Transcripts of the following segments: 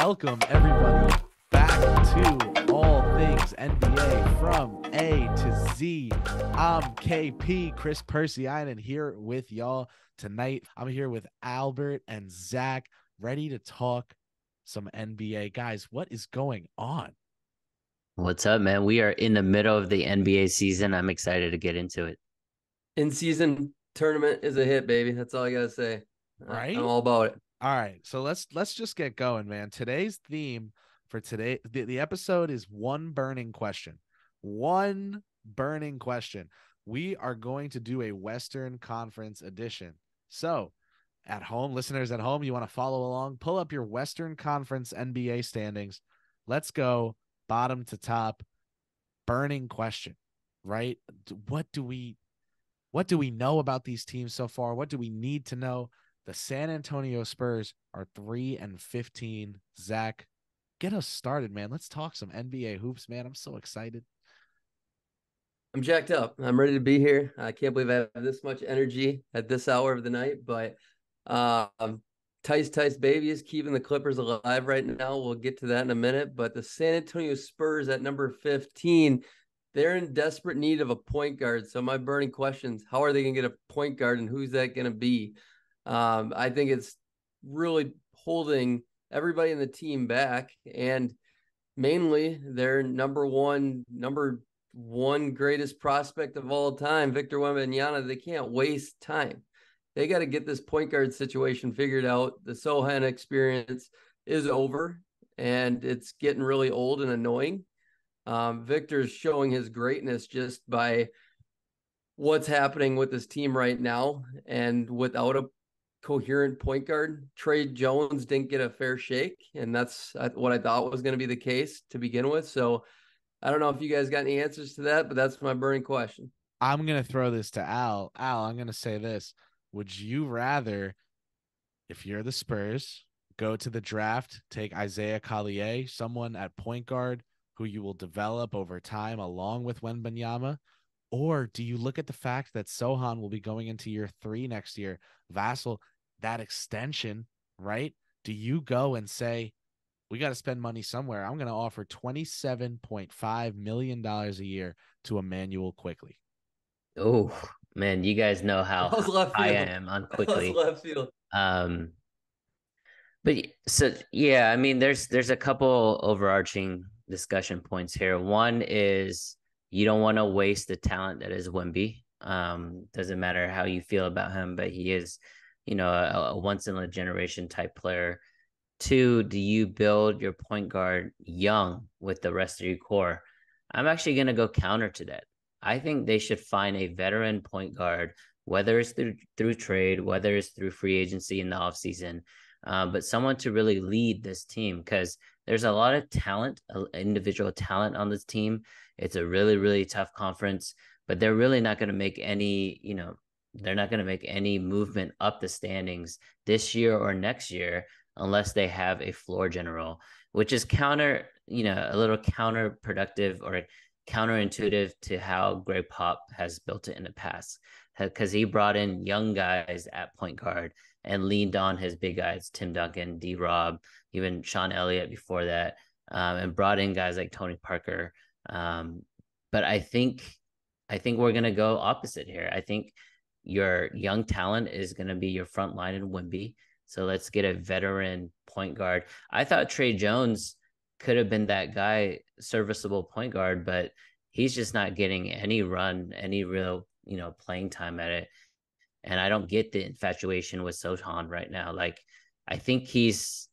Welcome, everybody, back to All Things NBA from A to Z. I'm KP, Kris Persianen, here with y'all tonight. I'm here with Albert and Zach, ready to talk some NBA. Guys, what is going on? What's up, man? We are in the middle of the NBA season. I'm excited to get into it. In-season tournament is a hit, baby. That's all I gotta say. Right? I'm all about it. All right, so let's just get going, man. Today's theme for today, the episode is one burning question. One burning question. We are going to do a Western Conference edition. So, at home, listeners at home, you want to follow along, pull up your Western Conference NBA standings. Let's go bottom to top. Burning question, right? What do we know about these teams so far? What do we need to know? The San Antonio Spurs are 3-15. Zach, get us started, man. Let's talk some NBA hoops, man. I'm so excited. I'm jacked up. I'm ready to be here. I can't believe I have this much energy at this hour of the night, but Tice baby is keeping the Clippers alive right now. We'll get to that in a minute, but the San Antonio Spurs at number 15, they're in desperate need of a point guard. So my burning questions, how are they going to get a point guard and who's that going to be? I think it's really holding everybody in the team back, and mainly their number one greatest prospect of all time, Victor Wembanyama. They can't waste time. They got to get this point guard situation figured out. The Sohan experience is over, and it's getting really old and annoying. Victor's showing his greatness just by what's happening with this team right now, and without a coherent point guard, Trey Jones didn't get a fair shake, and that's what I thought was going to be the case to begin with. So I don't know if you guys got any answers to that, but that's my burning question. I'm going to throw this to Al. Al, I'm going to say this. Would you rather, if you're the Spurs, go to the draft, take Isaiah Collier, someone at point guard who you will develop over time along with Wembanyama? Or do you look at the fact that Sohan will be going into year 3 next year, Vassell, that extension, right? Do you go and say, we got to spend money somewhere? I'm going to offer $27.5 million a year to Emmanuel Quickly. Oh, man, you guys know how That was left high I field. am on That was quickly. left field. Um, but so yeah, I mean, there's a couple overarching discussion points here. One is you don't want to waste the talent that is Wemby. Doesn't matter how you feel about him, but he is, a once in a generation type player. Two, do you build your point guard young with the rest of your core? I'm actually going to go counter to that. I think they should find a veteran point guard, whether it's through trade, whether it's through free agency in the offseason, but someone to really lead this team, because there's a lot of talent, individual talent on this team. It's a really, really tough conference, but they're really not going to make any, they're not going to make any movement up the standings this year or next year unless they have a floor general, which is a little counterproductive or counterintuitive to how Greg Pop has built it in the past. Because he brought in young guys at point guard and leaned on his big guys, Tim Duncan, D-Rob, even Sean Elliott before that, and brought in guys like Tony Parker. But I think we're going to go opposite here. I think your young talent is going to be your front line in Wemby. So let's get a veteran point guard. I thought Trey Jones could have been that guy, serviceable point guard, but he's just not getting any run, any real, playing time at it. And I don't get the infatuation with Sohan right now. Like, I think he's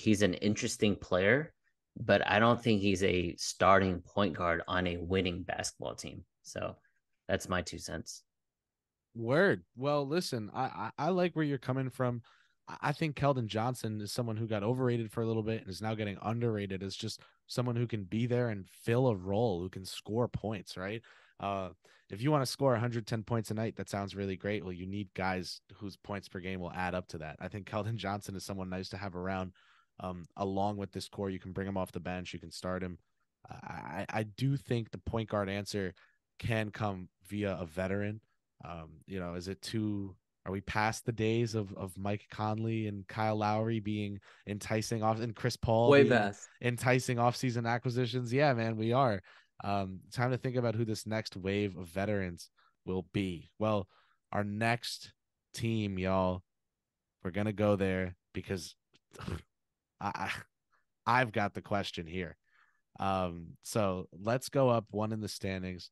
an interesting player, but I don't think he's a starting point guard on a winning basketball team. So that's my 2 cents. Word. Well, listen, I like where you're coming from. I think Keldon Johnson is someone who got overrated for a little bit and is now getting underrated as just someone who can be there and fill a role, who can score points, right? If you want to score 110 points a night, that sounds really great. Well, you need guys whose points per game will add up to that. I think Keldon Johnson is someone nice to have around, along with this core. You can bring him off the bench. You can start him. I do think the point guard answer can come via a veteran. Is it too Are we past the days of Mike Conley and Kyle Lowry being enticing off and Chris Paul Way being past. enticing offseason acquisitions? Yeah, man, we are. Time to think about who this next wave of veterans will be. Well, our next team, y'all, we're gonna go there because I I've got the question here. So let's go up one in the standings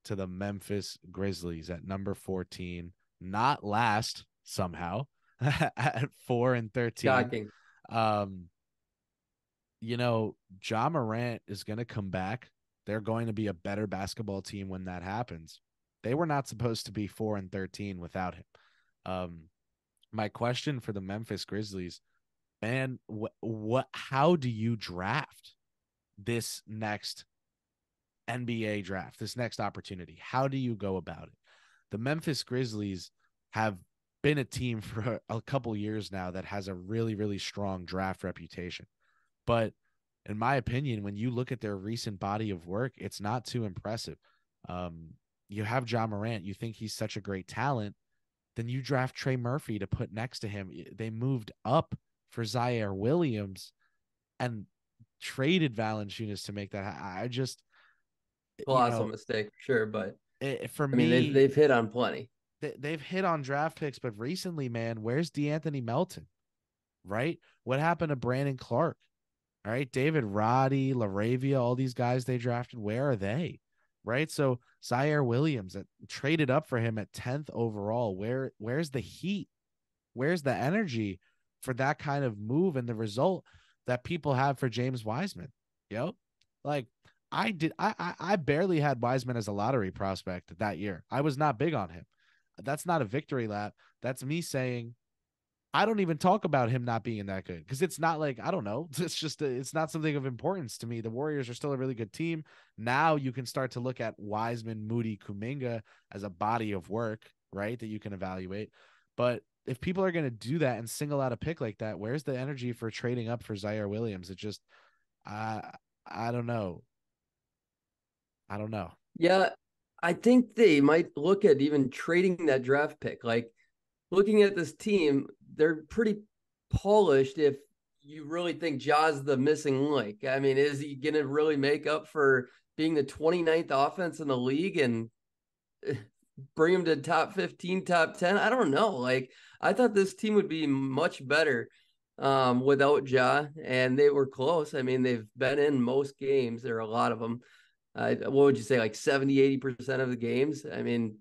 to the Memphis Grizzlies at number 14, not last somehow at 4-13. Shocking. Ja Morant is going to come back. They're going to be a better basketball team when that happens. They were not supposed to be 4-13 without him. My question for the Memphis Grizzlies, man, how do you draft this next NBA draft, this next opportunity? How do you go about it? The Memphis Grizzlies have been a team for a couple years now that has a really, really strong draft reputation. But in my opinion, when you look at their recent body of work, it's not too impressive. You have Ja Morant. You think he's such a great talent. Then you draft Trey Murphy to put next to him. They moved up for Zaire Williams and traded Valanciunas to make that. I just, Colossal mistake, sure, but for I mean, me, they've hit on plenty. They've hit on draft picks, but recently, man, where's DeAnthony Melton? Right? What happened to Brandon Clark? All right, David Roddy, LaRavia, all these guys they drafted, where are they? Right? So Zaire Williams that traded up for him at 10th overall. Where's the heat? Where's the energy for that kind of move and the result that people have for James Wiseman? Like I barely had Wiseman as a lottery prospect that year. I was not big on him. That's not a victory lap. That's me saying I don't even talk about him not being that good because it's not like, I don't know. It's just, it's not something of importance to me. The Warriors are still a really good team. Now you can start to look at Wiseman, Moody, Kuminga as a body of work, right? That you can evaluate. But if people are going to do that and single out a pick like that, where's the energy for trading up for Zaire Williams? It just, I don't know. I don't know. Yeah, I think they might look at even trading that draft pick. Like, looking at this team, they're pretty polished if you really think Ja's the missing link. I mean, is he going to really make up for being the 29th offense in the league and bring him to top 15, top 10? I don't know. Like, I thought this team would be much better without Ja, and they were close. I mean, they've been in most games. There are a lot of them. What would you say, like 70-80% of the games? I mean,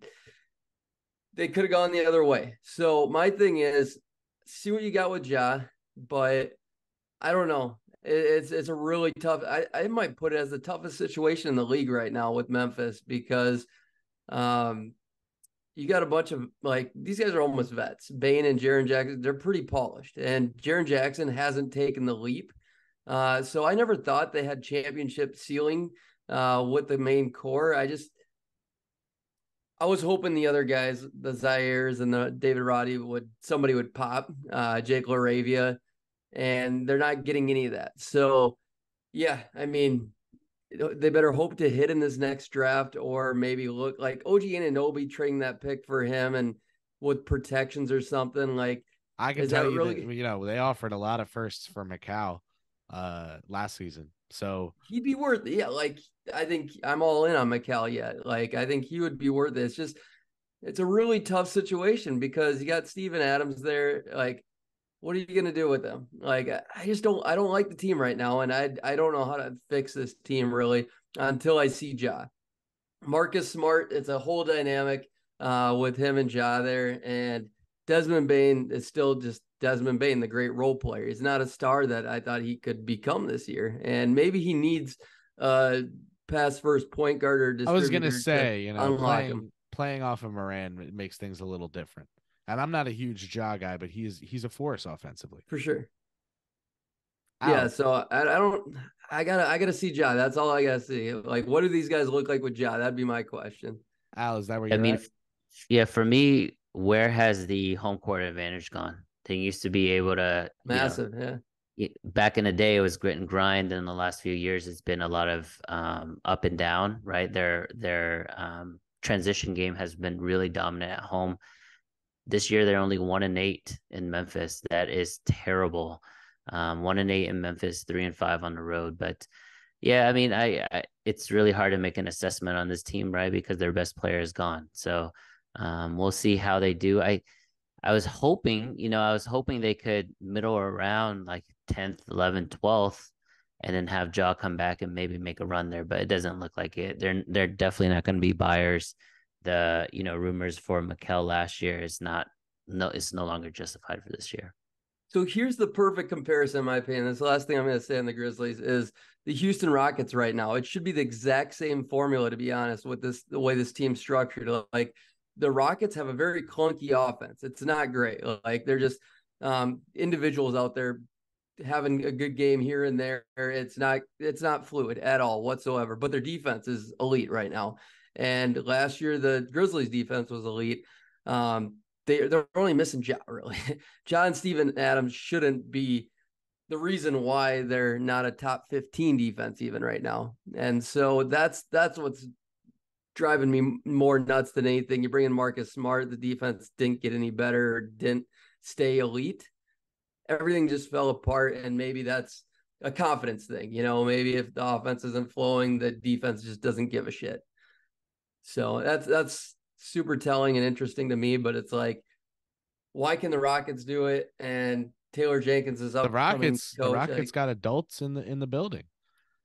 they could have gone the other way. So my thing is, see what you got with Ja, but I don't know. It's a really tough. I might put it as the toughest situation in the league right now with Memphis because you got a bunch of, like, these guys are almost vets. Bane and Jaren Jackson, they're pretty polished, and Jaren Jackson hasn't taken the leap. So I never thought they had championship ceiling with the main core. I was hoping the other guys, the Zaires and the David Roddy, somebody would pop, Jake LaRavia, and they're not getting any of that. So, yeah, I mean, they better hope to hit in this next draft, or maybe look like OG Anunoby, trading that pick for him and with protections or something. Like, I can tell you that they offered a lot of firsts for Macau last season. So he'd be worth it. Yeah, like, I think I'm all in on Mikal yet. Like, I think he would be worth it. It's a really tough situation because you got Steven Adams there. Like, what are you going to do with them? Like, I don't like the team right now. And I don't know how to fix this team really until I see Ja. Marcus Smart, it's a whole dynamic with him and Ja there. And Desmond Bane is still just Desmond Bane, the great role player. He's not a star that I thought he could become this year. And maybe he needs pass first point guard or distributor. I was going to say, unlock him. Playing off of Moran makes things a little different. And I'm not a huge Ja guy, but he's a force offensively. For sure. Yeah, so I gotta see Ja. That's all I gotta see. Like, what do these guys look like with Ja? That'd be my question. Al, is that where you're at? Yeah, for me, where has the home court advantage gone? They used to be able to massive, back in the day, it was grit and grind. In the last few years, it's been a lot of up and down, right? Their transition game has been really dominant at home. this year they're only 1-8 in Memphis. That is terrible. 1-8 in Memphis, 3-5 on the road. But yeah, I mean, it's really hard to make an assessment on this team, right? Because their best player is gone. So we'll see how they do. I was hoping, I was hoping they could middle around like 10th, 11th, 12th, and then have Jaw come back and maybe make a run there, but it doesn't look like it. They're definitely not going to be buyers. The rumors for Mikal last year is not no it's no longer justified for this year. So here's the perfect comparison, in my opinion. This last thing I'm going to say on the Grizzlies is the Houston Rockets right now. It should be the exact same formula, to be honest, with the way this team's structured. Like the Rockets have a very clunky offense. It's not great. Like they're just individuals out there having a good game here and there. It's not fluid at all whatsoever. But their defense is elite right now. And last year the Grizzlies defense was elite. They're only missing Ja, really. Ja and Steven Adams shouldn't be the reason why they're not a top 15 defense even right now. And so that's what's driving me more nuts than anything. You bring in Marcus Smart, the defense didn't get any better, or didn't stay elite. Everything just fell apart, and maybe that's a confidence thing. Maybe if the offense isn't flowing, the defense just doesn't give a shit. So that's super telling and interesting to me, but it's like, why can the Rockets do it and Taylor Jenkins is upcoming coach? The Rockets got adults in the building,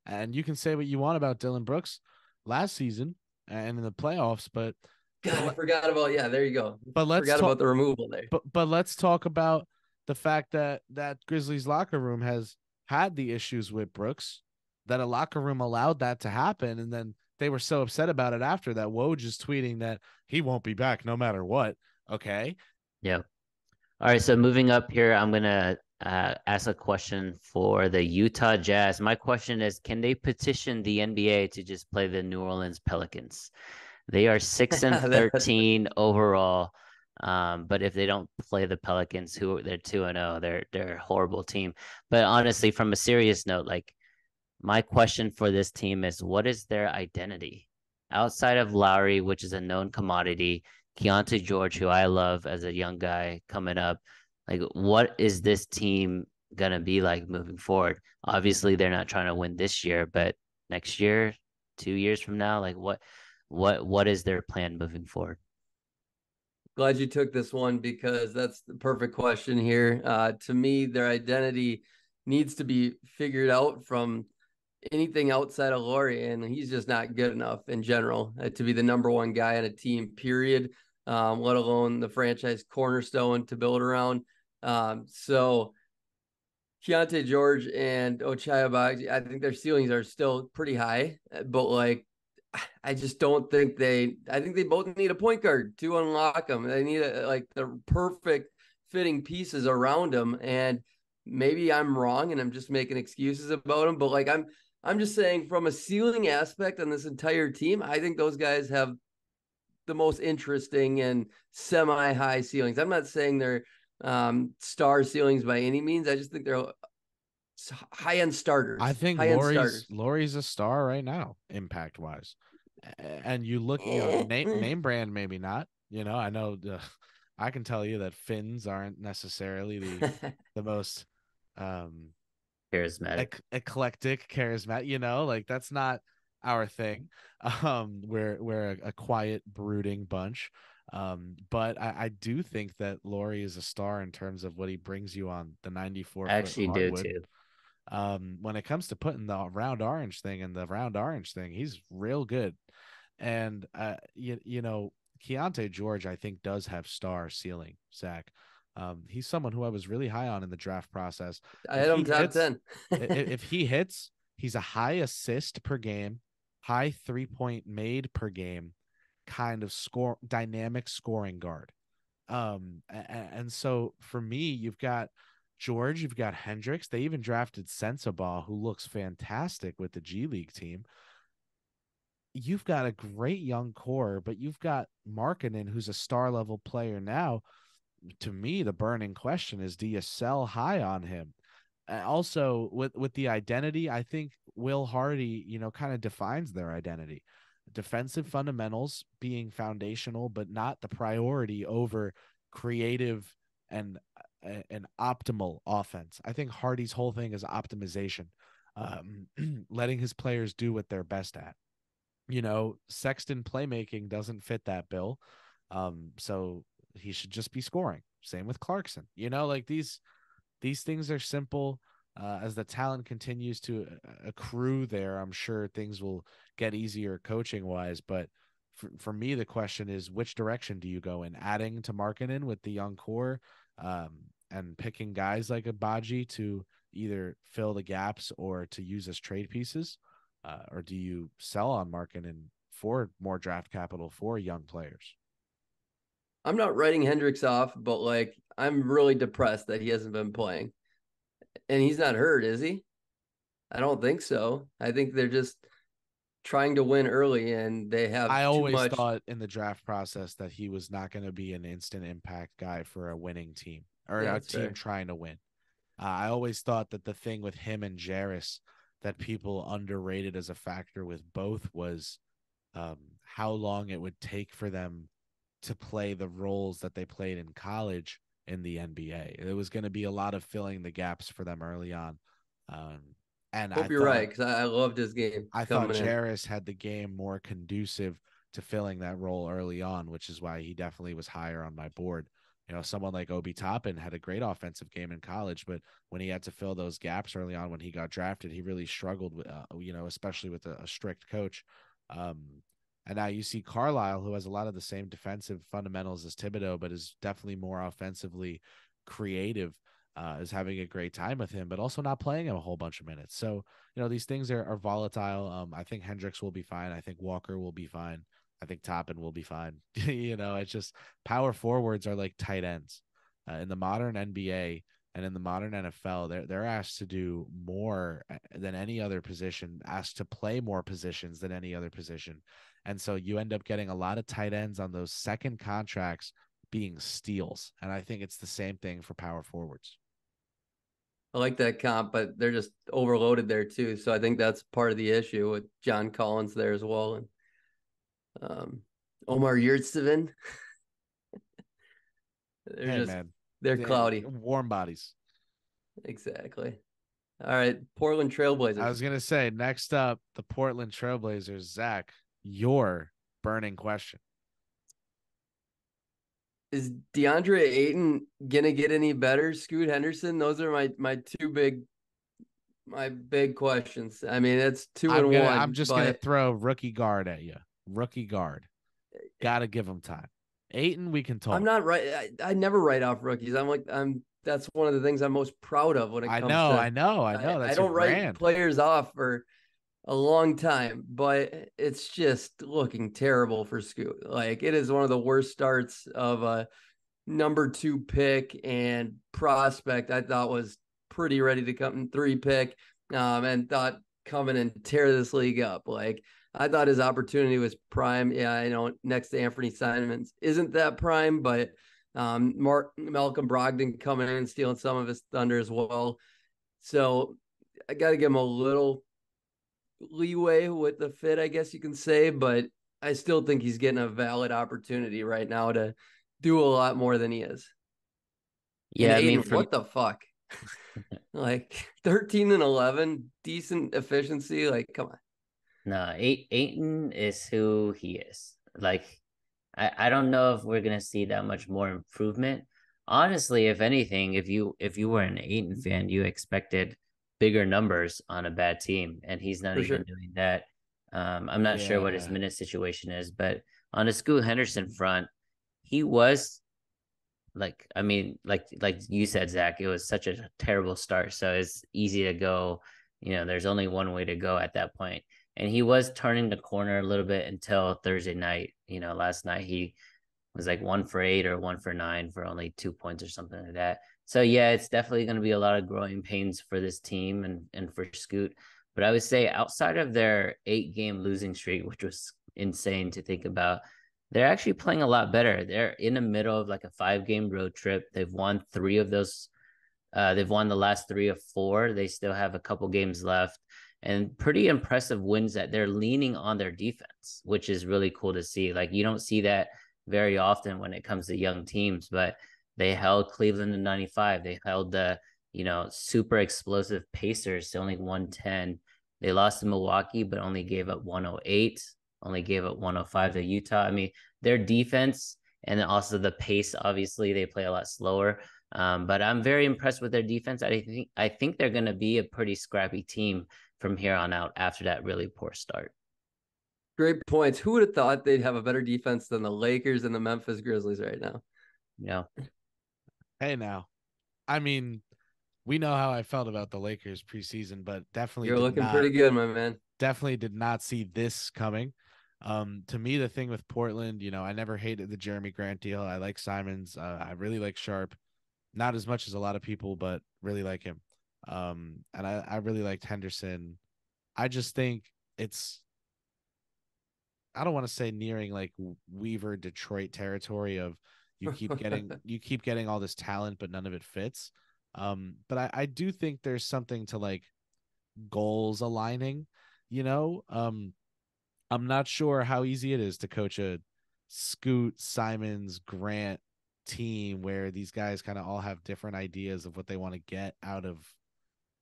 and you can say what you want about Dylan Brooks last season and in the playoffs, but I forgot about there you go. But let's forgot about the removal there. But let's talk about the fact that Grizzlies locker room has had the issues with Brooks, that a locker room allowed that to happen, and then they were so upset about it after that. Woj is tweeting that he won't be back no matter what. Okay. Yeah. All right. So moving up here, I'm going to ask a question for the Utah Jazz. My question is, can they petition the NBA to just play the New Orleans Pelicans? They are 6-13 overall. But if they don't play the Pelicans, they're 2-0, they're a horrible team. But honestly, from a serious note, like, my question for this team is, what is their identity? Outside of Lowry, which is a known commodity, Keontae George, who I love as a young guy coming up, like, what is this team going to be like moving forward? Obviously, they're not trying to win this year, but next year, 2 years from now, like, what is their plan moving forward? Glad you took this one, because that's the perfect question here. To me, their identity needs to be figured out from anything outside of Laurie, and he's just not good enough in general to be the number one guy on a team, period, let alone the franchise cornerstone to build around. So Keontae George and Ochai Agbaji, I think their ceilings are still pretty high, but like, I just don't think I think they both need a point guard to unlock them. They need the perfect fitting pieces around them. And maybe I'm wrong and I'm just making excuses about them, but like, I'm just saying, from a ceiling aspect on this entire team, I think those guys have the most interesting and semi-high ceilings. I'm not saying they're star ceilings by any means. I just think they're high-end starters. I think Laurie's a star right now, impact wise. And you look, name brand, maybe not. I know I can tell you that Finns aren't necessarily the most charismatic, eclectic, charismatic. Like, that's not our thing. We're a quiet, brooding bunch. But I do think that Laurie is a star in terms of what he brings you on the 94 I actually hardwood. do too. When it comes to putting the round orange thing, he's real good. And Keontae George, I think, does have star ceiling, Zach. He's someone who I was really high on in the draft process. I had him top 10. If he hits, he's a high assist per game, high 3-point made per game, kind of dynamic scoring guard. And so for me, you've got George, you've got Hendricks. They even drafted Sensabaugh, who looks fantastic with the G League team. You've got a great young core, but you've got Markkanen, who's a star level player now. To me, the burning question is, do you sell high on him? Also, with the identity, I think Will Hardy, kind of defines their identity. Defensive fundamentals being foundational, but not the priority over creative and an optimal offense. I think Hardy's whole thing is optimization, letting his players do what they're best at. Sexton playmaking doesn't fit that bill. So he should just be scoring. Same with Clarkson. Like these things are simple. As the talent continues to accrue there, I'm sure things will get easier coaching wise. But for me, the question is, which direction do you go in? Adding to Markkanen with the young core, and picking guys like Abaji to either fill the gaps or to use as trade pieces, or do you sell on Markkanen for more draft capital for young players? I'm not writing Hendricks off, but like I'm really depressed that he hasn't been playing. And he's not hurt, is he? I don't think so. I think they're just trying to win early, and they have I too always much. thought in the draft process that he was not going to be an instant impact guy for a winning team or a team fair. trying to win. I always thought that the thing with him and Jarris that people underrated as a factor with both was how long it would take for them to play the roles that they played in college in the NBA. It was going to be a lot of filling the gaps for them early on. And Hope you're right, because I loved his game. I thought Jarris had the game more conducive to filling that role early on, which is why he definitely was higher on my board. Someone like Obi Toppin had a great offensive game in college, but when he had to fill those gaps early on when he got drafted, he really struggled with, especially with a strict coach. And now you see Carlisle, who has a lot of the same defensive fundamentals as Thibodeau, but is definitely more offensively creative, is having a great time with him, but also not playing him a whole bunch of minutes. So, these things are volatile. I think Hendricks will be fine. I think Walker will be fine. I think Toppin will be fine. It's just power forwards are like tight ends in the modern NBA and in the modern NFL. They're asked to do more than any other position, asked to play more positions than any other position. And so you end up getting a lot of tight ends on those second contracts being steals. And I think it's the same thing for power forwards. I like that comp, but they're just overloaded there too. So I think that's part of the issue with John Collins there as well. And Omar Yurtseven. They're cloudy. Warm bodies. Exactly. All right. Portland Trailblazers. I was going to say, next up, the Portland Trailblazers. Zach, your burning question. Is DeAndre Ayton gonna get any better? Scoot Henderson? Those are my big questions. I mean, it's 2-1. I'm just gonna throw rookie guard at you. Rookie guard. Gotta give him time. Ayton, we can talk. I'm not right. I never write off rookies. That's one of the things I'm most proud of when it comes to. I know. That's I don't write players off for a long time, but it's just looking terrible for Scoot. Like, it is one of the worst starts of a number 2 pick and prospect. I thought was pretty ready to come in 3 pick, and thought coming and tear this league up. Like, I thought his opportunity was prime. Yeah, I know next to Anthony Simons isn't that prime, but Malcolm Brogdon coming in and stealing some of his thunder as well. So I got to give him a little leeway with the fit, I guess you can say, but I still think he's getting a valid opportunity right now to do a lot more than he is. Yeah, Aiden, what the fuck? Like 13 and 11, decent efficiency. Like, come on. No, Ayton is who he is. Like, I don't know if we're gonna see that much more improvement. Honestly, if anything, if you were an Ayton fan, you expected bigger numbers on a bad team, and he's not even doing that. I'm not sure what his minute situation is, but on the Scoot Henderson front, he was like you said, Zach, it was such a terrible start. So it's easy to go, there's only one way to go at that point. And he was turning the corner a little bit until Thursday night. Last night he was like 1 for 8 or 1 for 9 for only 2 points or something like that. So yeah, it's definitely going to be a lot of growing pains for this team and for Scoot. But I would say outside of their 8-game losing streak, which was insane to think about, they're actually playing a lot better. They're in the middle of like a 5-game road trip. They've won 3 of those. They've won the last 3 of 4. They still have a couple games left, and pretty impressive wins that they're leaning on their defense, which is really cool to see. Like, you don't see that very often when it comes to young teams, but they held Cleveland in 95. They held the, super explosive Pacers to only 110. They lost to Milwaukee, but only gave up 108, only gave up 105 to Utah. I mean, their defense and then also the pace, obviously, they play a lot slower. But I'm very impressed with their defense. I think they're going to be a pretty scrappy team from here on out after that really poor start. Great points. Who would have thought they'd have a better defense than the Lakers and the Memphis Grizzlies right now? Yeah. Hey, now, I mean, we know how I felt about the Lakers preseason, but You're looking pretty good, my man. Definitely did not see this coming. To me, the thing with Portland, I never hated the Jeremy Grant deal. I like Simons. I really like Sharp, not as much as a lot of people, but really like him. And I really liked Henderson. I just think I don't want to say nearing like Weaver Detroit territory of you keep getting all this talent, but none of it fits. But I do think there's something to like goals aligning, I'm not sure how easy it is to coach a Scoot, Simons, Grant team where these guys kind of all have different ideas of what they want to get out of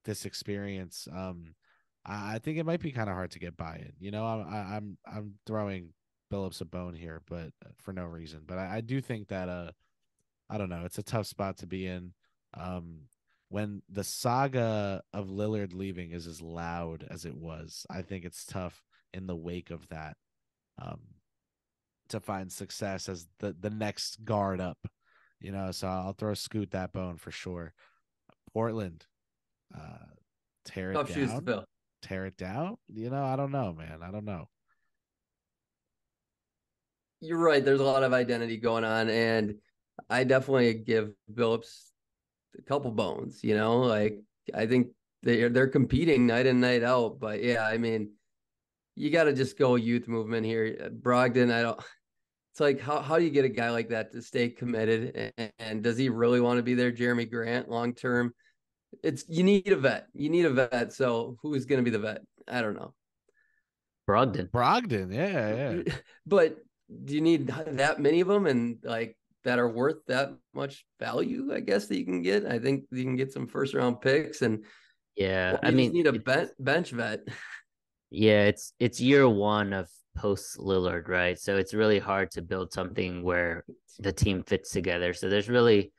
this experience. I think it might be kind of hard to get buy-in. I'm throwing Billups a bone here, but for no reason. But I do think that I don't know, it's a tough spot to be in. When the saga of Lillard leaving is as loud as it was, I think it's tough in the wake of that to find success as the next guard up, so I'll throw Scoot that bone for sure. Portland, tear it Tough down. shoes to fill. Tear it down. I don't know, man. I don't know. You're right. There's a lot of identity going on, and I definitely give Billups a couple bones. Like I think they're competing night in, night out. But yeah, I mean, you got to just go youth movement here. Brogdon, it's like, how do you get a guy like that to stay committed? And does he really want to be there? Jeremy Grant long term. You need a vet. You need a vet. So who's going to be the vet? I don't know. Brogdon. Yeah. But do you need that many of them and like that are worth that much value, I guess, that you can get? I think you can get some first round picks and I mean, need a bench vet. Yeah, it's year one of post Lillard, right? So it's really hard to build something where the team fits together. So there's really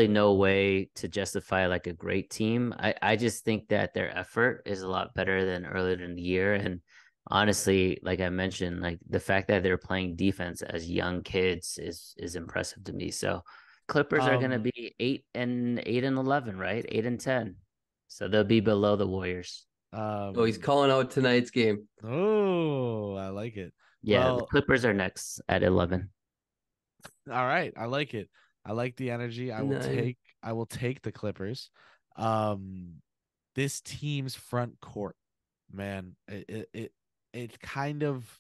no way to justify like a great team. I just think that their effort is a lot better than earlier in the year. And honestly, like I mentioned, like the fact that they're playing defense as young kids is impressive to me. So Clippers are gonna be 8-11, right? 8-10. So they'll be below the Warriors. He's calling out tonight's game. Oh, I like it. Yeah, the Clippers are next at 11. All right, I like it. I like the energy. I will take the Clippers. This team's front court, man, it kind of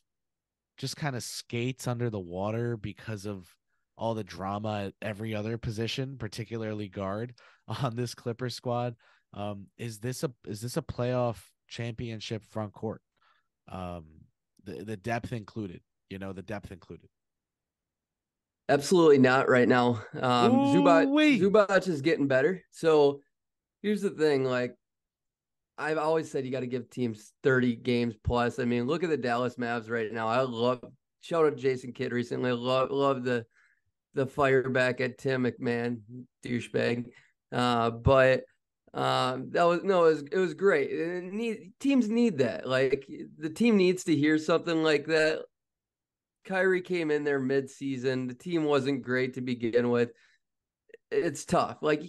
skates under the water because of all the drama at every other position, particularly guard on this Clipper squad. Is this a playoff championship front court? The depth included, the depth included. Absolutely not right now. Zubac is getting better. So here's the thing, like I've always said, you got to give teams 30 games plus. I mean, look at the Dallas Mavs right now. Shout out Jason Kidd recently. Love the fire back at Tim McMahon, douchebag. But it was great. Teams need that. Like the team needs to hear something like that. Kyrie came in there mid-season. The team wasn't great to begin with. It's tough. Like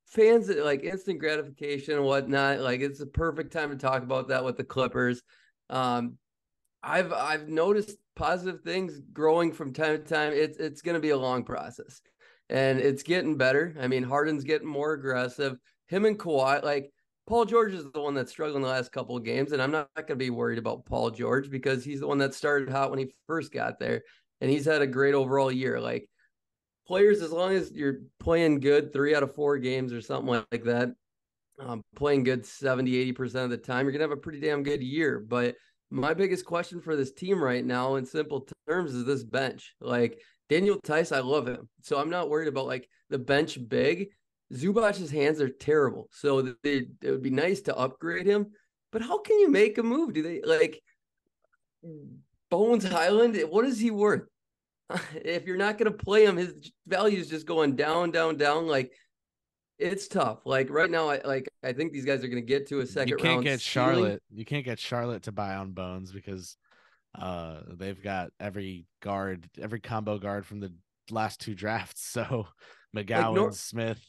fans, like instant gratification and whatnot. Like it's a perfect time to talk about that with the Clippers. I've noticed positive things growing from time to time. It's going to be a long process, and it's getting better. I mean, Harden's getting more aggressive. Him and Kawhi, like Paul George is the one that's struggling the last couple of games, and I'm not going to be worried about Paul George because he's the one that started hot when he first got there, and he's had a great overall year. Like players, as long as you're playing good 3 out of 4 games or something like that, playing good 70-80% of the time, you're going to have a pretty damn good year. But my biggest question for this team right now, in simple terms, is this bench. Like Daniel Tice, I love him. So I'm not worried about like the bench big. Zubac's hands are terrible. So it would be nice to upgrade him. But how can you make a move? Do they like Bones Highland? What is he worth? If you're not going to play him, his value is just going down, down, down. Like it's tough. Like right now, I think these guys are going to get to a second round. You can't get Charlotte. You can't get Charlotte to buy on Bones because they've got every combo guard from the last two drafts. So McGowan, Smith.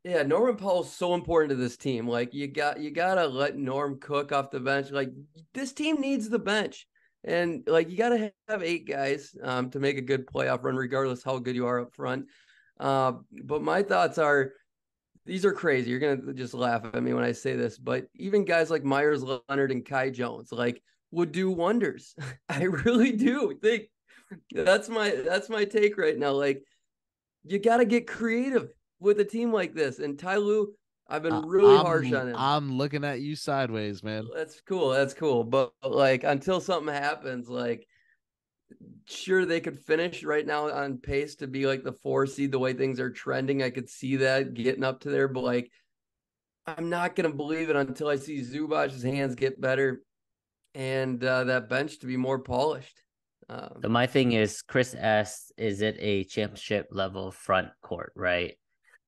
Yeah, Norman Powell's so important to this team. Like you gotta let Norm cook off the bench. Like this team needs the bench. And like you gotta have 8 guys to make a good playoff run, regardless how good you are up front. But my thoughts are these are crazy. You're gonna just laugh at me when I say this, but even guys like Myers Leonard and Kai Jones like would do wonders. I really do think that's my take right now. Like you gotta get creative with a team like this. And Ty Lue, I've been really harsh on him. I'm looking at you sideways, man. That's cool. But like until something happens, like sure they could finish right now on pace to be like the 4 seed the way things are trending. I could see that getting up to there, but like I'm not gonna believe it until I see Zubac's hands get better and that bench to be more polished. So my thing is, Kris asked, is it a championship level front court, right?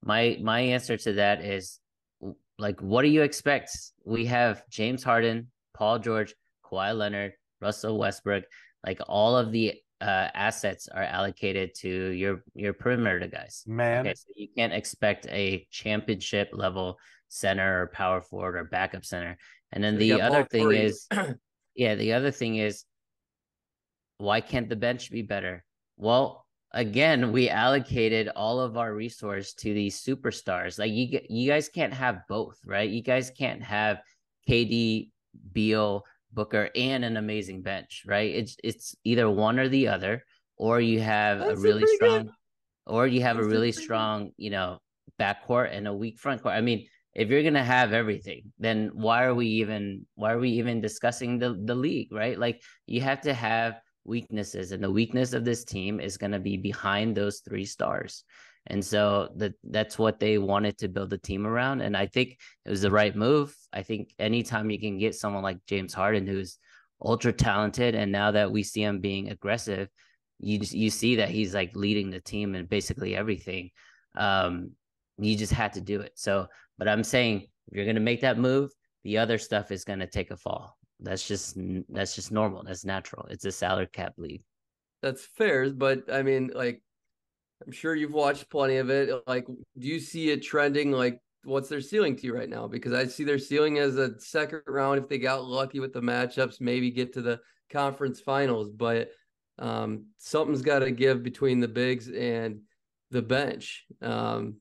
My answer to that is like, what do you expect? We have James Harden, Paul George, Kawhi Leonard, Russell Westbrook. Like all of the assets are allocated to your perimeter guys. Man, okay, so you can't expect a championship level center or power forward or backup center. And then the other thing is, the other thing is, why can't the bench be better? Well, again, we allocated all of our resource to these superstars. Like you guys can't have both, right? You guys can't have KD, Beal, Booker, and an amazing bench, right? It's either one or the other, or you have a really strong, you know, backcourt and a weak front court. I mean, if you're gonna have everything, then why are we even discussing the league, right? Like you have to have weaknesses, and the weakness of this team is going to be behind those 3 stars. And so that's what they wanted to build the team around. And I think it was the right move. I think anytime you can get someone like James Harden, who's ultra talented, and now that we see him being aggressive, you see that he's like leading the team in basically everything. You just had to do it. So, but I'm saying if you're going to make that move, the other stuff is going to take a fall. That's just normal. That's natural. It's a salary cap league. That's fair, but I mean, like, I'm sure you've watched plenty of it. Like, do you see it trending? Like, what's their ceiling to you right now? Because I see their ceiling as a second round if they got lucky with the matchups, maybe get to the conference finals. But something's got to give between the bigs and the bench. The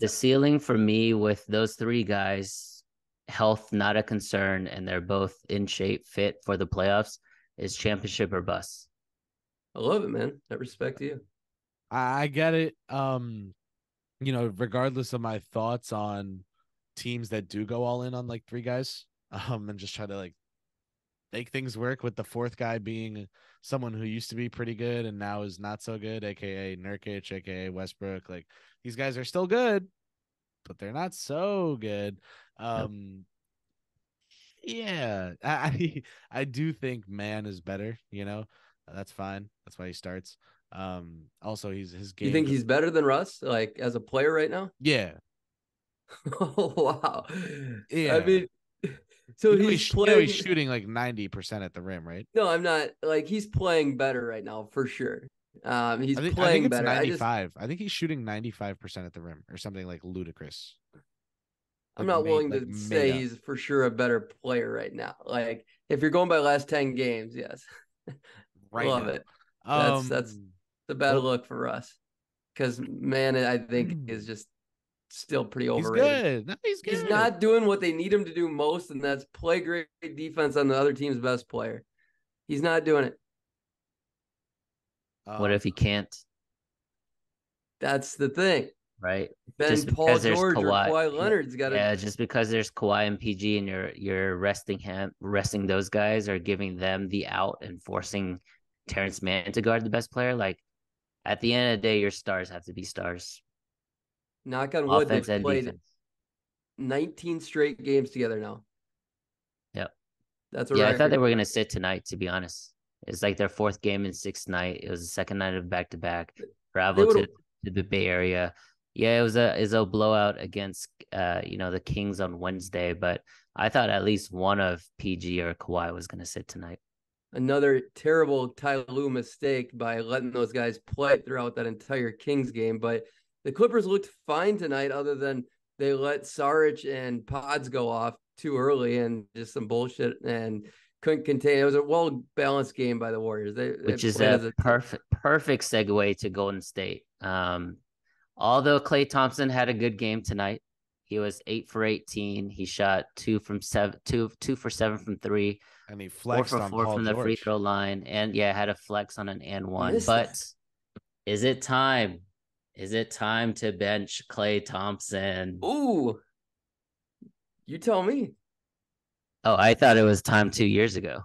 ceiling for me with those 3 guys, health not a concern, and they're both in shape, fit for the playoffs, is championship or bust. I love it, man. I respect you. I get it. You know, regardless of my thoughts on teams that do go all in on like 3 guys, and just try to like make things work, with the 4th guy being someone who used to be pretty good and now is not so good, aka Nurkic, aka Westbrook. Like these guys are still good, but they're not so good. Yeah, I do think Man is better, you know. That's fine. That's why he starts. Also his game. You think he's better than Russ, like as a player right now? Yeah. Oh wow. Yeah. I mean, so he's shooting like 90% at the rim, right? No, I'm not. Like he's playing better right now for sure. He's playing I think it's better. 95. I think he's shooting 95% at the rim or something like ludicrous. I'm not willing to say he's for sure a better player right now. Like if you're going by last 10 games, yes. Right. Love it. That's the bad look for us. Because Man, I think is just still pretty overrated. He's good. No, he's good. He's not doing what they need him to do most, and that's play great defense on the other team's best player. He's not doing it. What if he can't? That's the thing. Right. Then just Paul George or Kawhi Leonard's got to. Yeah, just because there's Kawhi and PG and you're resting those guys, or giving them the out and forcing, Terrence Mann to guard the best player. Like at the end of the day, your stars have to be stars. Knock on wood, Offense they've and played defense. 19 straight games together now. Yep. That's a Yeah, I thought they record. were gonna sit tonight, to be honest. It's like their fourth game in sixth night. It was the second night of back to back. They Travel would to the Bay Area. Yeah, it was a blowout against the Kings on Wednesday, but I thought at least one of PG or Kawhi was gonna sit tonight. another terrible Ty Lue mistake by letting those guys play throughout that entire Kings game. But the Clippers looked fine tonight, other than they let Saric and Pods go off too early and just some bullshit and couldn't contain. It was a well-balanced game by the Warriors. They Which is played as a a team. perfect segue to Golden State. Although Klay Thompson had a good game tonight, he was 8 for 18. He shot 2 for 7 from 3, And he 4 flexed for on 4 Paul from the free George. throw line, and had a flex on an and one. Missed But that. is it time? Is it time to bench Klay Thompson? Ooh, you tell me. Oh, I thought it was time 2 years ago.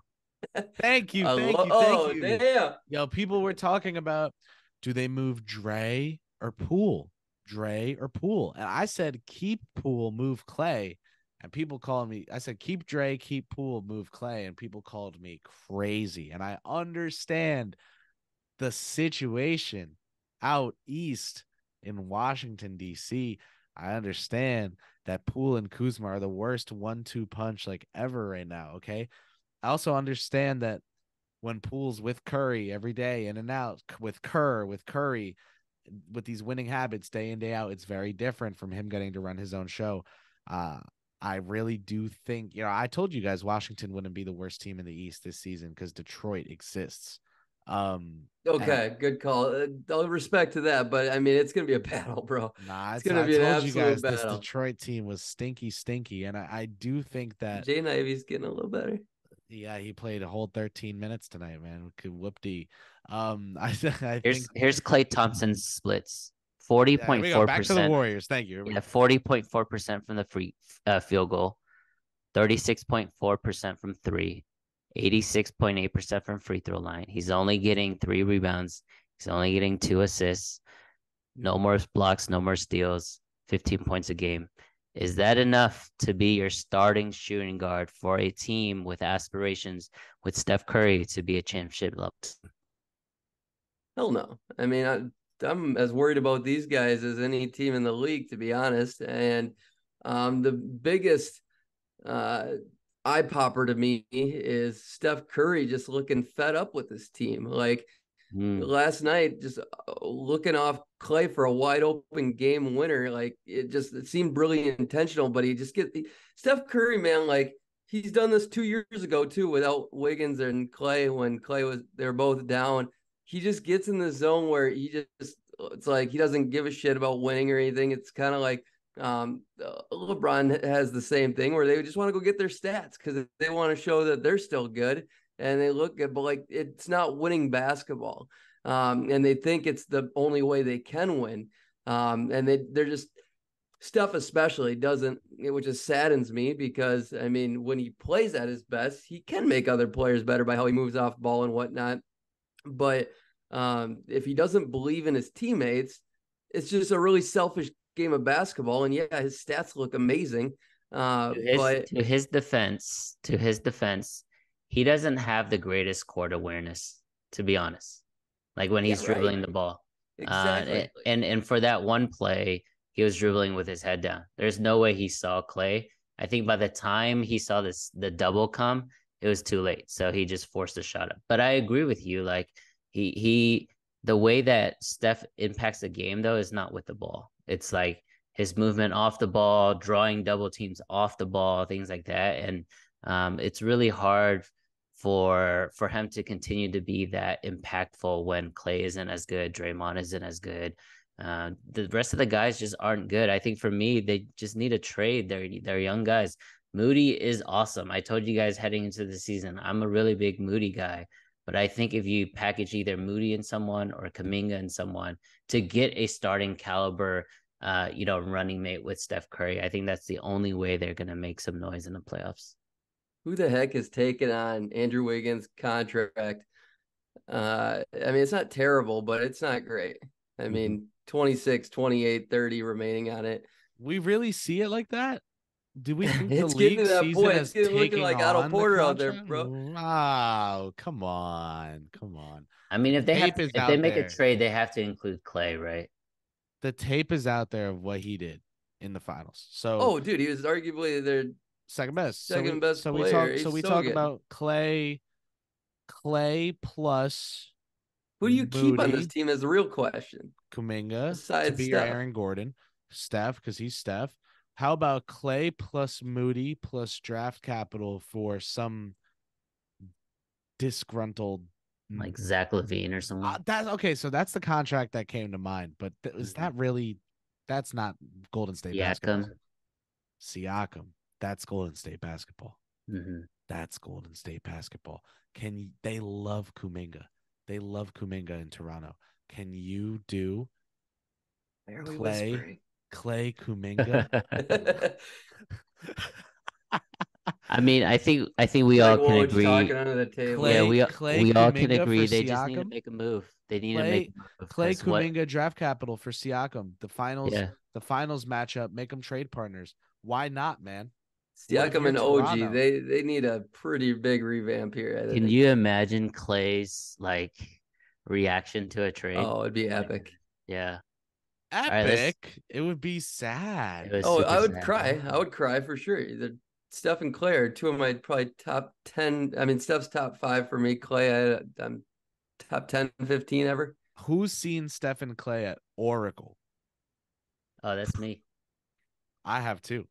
Thank you. Oh, damn. Yo, people were talking about, do they move Dre or Poole? Dre or Poole? And I said, keep Poole, move Klay. And people called me, I said, keep Dre, keep Poole, move Klay. And people called me crazy. And I understand the situation out east in Washington, D.C. I understand that Poole and Kuzma are the worst 1-2 punch like ever right now. Okay. I also understand that when Poole's with Curry every day in and out, with Curry, with these winning habits day in, day out, it's very different from him getting to run his own show. I really do think, I told you guys Washington wouldn't be the worst team in the East this season because Detroit exists. Okay, good call. I'll respect to that, but I mean, it's gonna be a battle, bro. Nah, It's gonna I be an told you absolute guys this battle. Detroit team was stinky, and I do think that Jay Ivy's getting a little better. yeah, he played a whole 13 minutes tonight, man. Whoop-dee. I think Here's Klay Thompson's splits. yeah, here we go. Back to the 40.4%. Warriors. Thank you. Yeah, 40.4% from the free field goal, 36.4% from 3, 86.8% from free throw line. He's only getting 3 rebounds. He's only getting 2 assists. No more blocks, no more steals, 15 points a game. Is that enough to be your starting shooting guard for a team with aspirations with Steph Curry to be a championship level? Hell no. I mean, I'm as worried about these guys as any team in the league, to be honest. And the biggest eye popper to me is Steph Curry just looking fed up with this team. Like last night, just looking off Klay for a wide open game winner. Like it seemed really intentional, but he just Steph Curry, man, like he's done this 2 years ago too, without Wiggins and Klay, when they're both down. He just gets in the zone where it's like he doesn't give a shit about winning or anything. It's kind of like LeBron has the same thing where they just want to go get their stats because they want to show that they're still good and they look good, but like it's not winning basketball. And they think it's the only way they can win. And they're just, Steph especially doesn't, which just saddens me because I mean, when he plays at his best, he can make other players better by how he moves off ball and whatnot. But if he doesn't believe in his teammates, it's just a really selfish game of basketball. And yeah, his stats look amazing. But to his defense, he doesn't have the greatest court awareness, to be honest. Like when he's dribbling the ball. Exactly. And for that one play, he was dribbling with his head down. There's no way he saw Klay. I think by the time he saw the double come, it was too late. So he just forced the shot up. But I agree with you. Like the way that Steph impacts the game though is not with the ball. It's like his movement off the ball, drawing double teams off the ball, things like that. And it's really hard for him to continue to be that impactful when Klay isn't as good, Draymond isn't as good. The rest of the guys just aren't good. I think for me, they just need a trade. They're young guys. Moody is awesome. I told you guys heading into the season, I'm a really big Moody guy. But I think if you package either Moody in someone or Kuminga in someone to get a starting caliber, running mate with Steph Curry, I think that's the only way they're going to make some noise in the playoffs. Who the heck is taking on Andrew Wiggins' contract? I mean, it's not terrible, but it's not great. I mean, 26, 28, 30 remaining on it. We really see it like that? Do we think the It's getting league to that sees it point. It's as getting looking taking like Otto on the Porter out there, contract? bro. Wow, come on, come on. I mean, Tape is if they out make a there. trade, they have to include Clay, right? The tape is out there of what he did in the finals. So Oh, dude, he was arguably their second best. second best player. So He's we so talk good. about Clay plus Who do you keep on this Moody, team is the real question. Kuminga to Besides be your Steph. Aaron Gordon, Steph because he's Steph. How about Clay plus Moody plus draft capital for some disgruntled Like Zach LaVine or something. that's okay. So that's the contract that came to mind. But is Mm-hmm. that really? That's not Golden State basketball. Siakam. That's Golden State basketball. Mm-hmm. That's Golden State basketball. They love Kuminga? They love Kuminga in Toronto. Can you do Clay Kuminga? I mean, I think we all can agree. Talking under the table. Clay we all can Kuminga agree. for They just need to Siakam? make a move. They need to make a move. Clay Kuminga draft capital for Siakam. The finals matchup, make them trade partners. Why not, man? Siakam and OG, they need a pretty big revamp here. Can you imagine Clay's like reaction to a trade? Oh, it'd be epic. Yeah. Epic. Right, it would be sad. I would cry. I would cry for sure. Either Steph and Clay are two of my probably top 10. I mean, Steph's top 5 for me. Clay, I'm top 10, 15 ever. Who's seen Steph and Clay at Oracle? Oh, that's me. I have too.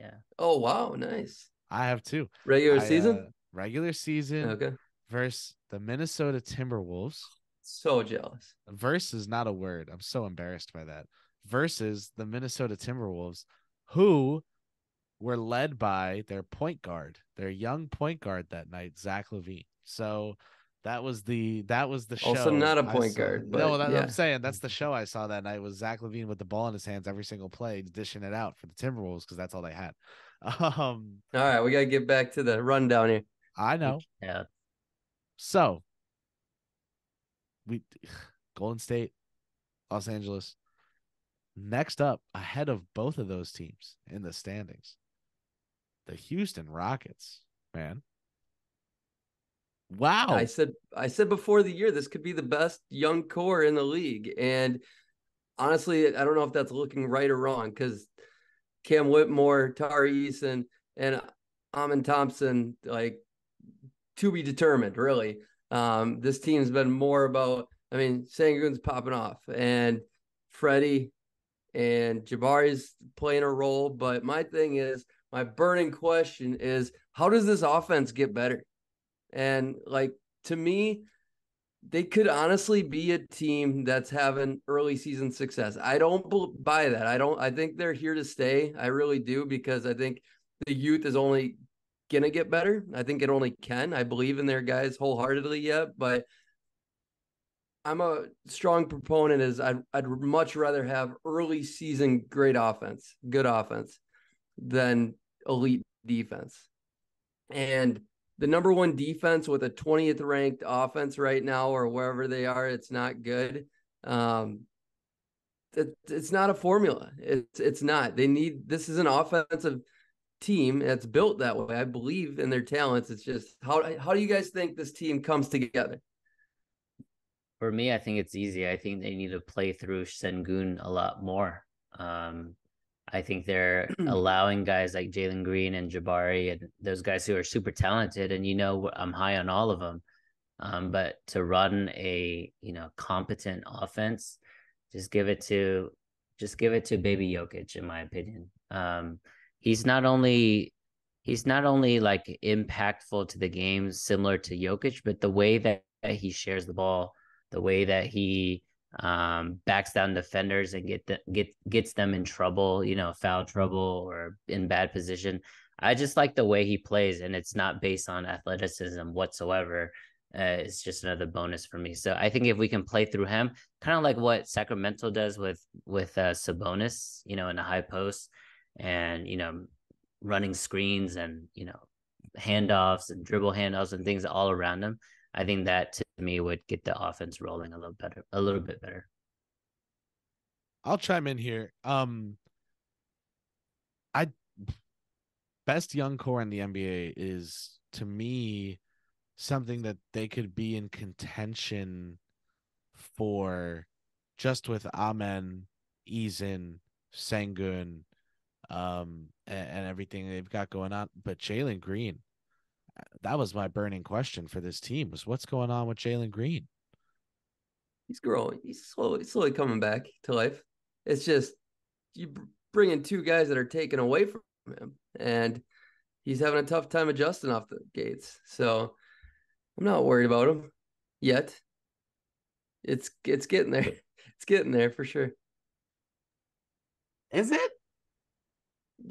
Yeah. Oh, wow. Nice. I have too. Regular season? Regular season. Okay. Versus the Minnesota Timberwolves. So jealous. Versus is not a word. I'm so embarrassed by that. Versus the Minnesota Timberwolves, who were led by their point guard, their young point guard that night, Zach LaVine. So that was the show. Also not a point guard, but no, yeah. I'm saying that's the show I saw that night was Zach LaVine with the ball in his hands every single play, dishing it out for the Timberwolves because that's all they had. All right, we gotta get back to the rundown here. I know. Yeah. So Golden State, Los Angeles. Next up, ahead of both of those teams in the standings, the Houston Rockets, man. Wow. I said before the year, this could be the best young core in the league. And honestly, I don't know if that's looking right or wrong because Cam Whitmore, Tari Eason, and Amin Thompson, like, to be determined, really. This team's been more about, I mean, Sengun's popping off and Freddie and Jabari's playing a role. But my thing is, my burning question is, how does this offense get better? And like, to me, they could honestly be a team that's having early season success. I don't buy that. I think they're here to stay. I really do, because I think the youth is only going to get better. I think it only can. I believe in their guys wholeheartedly yet, but I'm a strong proponent is I'd much rather have early season great offense, good offense, than elite defense. And the number one defense with a 20th ranked offense right now, or wherever they are, it's not good. It's not a formula. It's not. This is an offensive team that's built that way. I believe in their talents. It's just how do you guys think this team comes together? For me, I think it's easy. I think they need to play through Sengun a lot more. I think they're allowing guys like Jalen Green and Jabari and those guys who are super talented, and I'm high on all of them. But to run a competent offense, just give it to baby Jokic, in my opinion. He's not only like impactful to the game, similar to Jokic, but the way that he shares the ball, the way that he backs down defenders and gets them in trouble, foul trouble or in bad position. I just like the way he plays, and it's not based on athleticism whatsoever. It's just another bonus for me. So I think if we can play through him, kind of like what Sacramento does with Sabonis, in a high post, and running screens and handoffs and dribble handoffs and things all around him. I think that to me would get the offense rolling a little bit better. I'll chime in here. I best young core in the NBA is, to me, something that they could be in contention for, just with Amen, Eason, Sengun, and everything they've got going on. But Jalen Green, that was my burning question for this team, was what's going on with Jalen Green? He's growing. He's slowly coming back to life. It's just you bring in two guys that are taken away from him, and he's having a tough time adjusting off the gates. So I'm not worried about him yet. It's getting there. It's getting there for sure. Is it?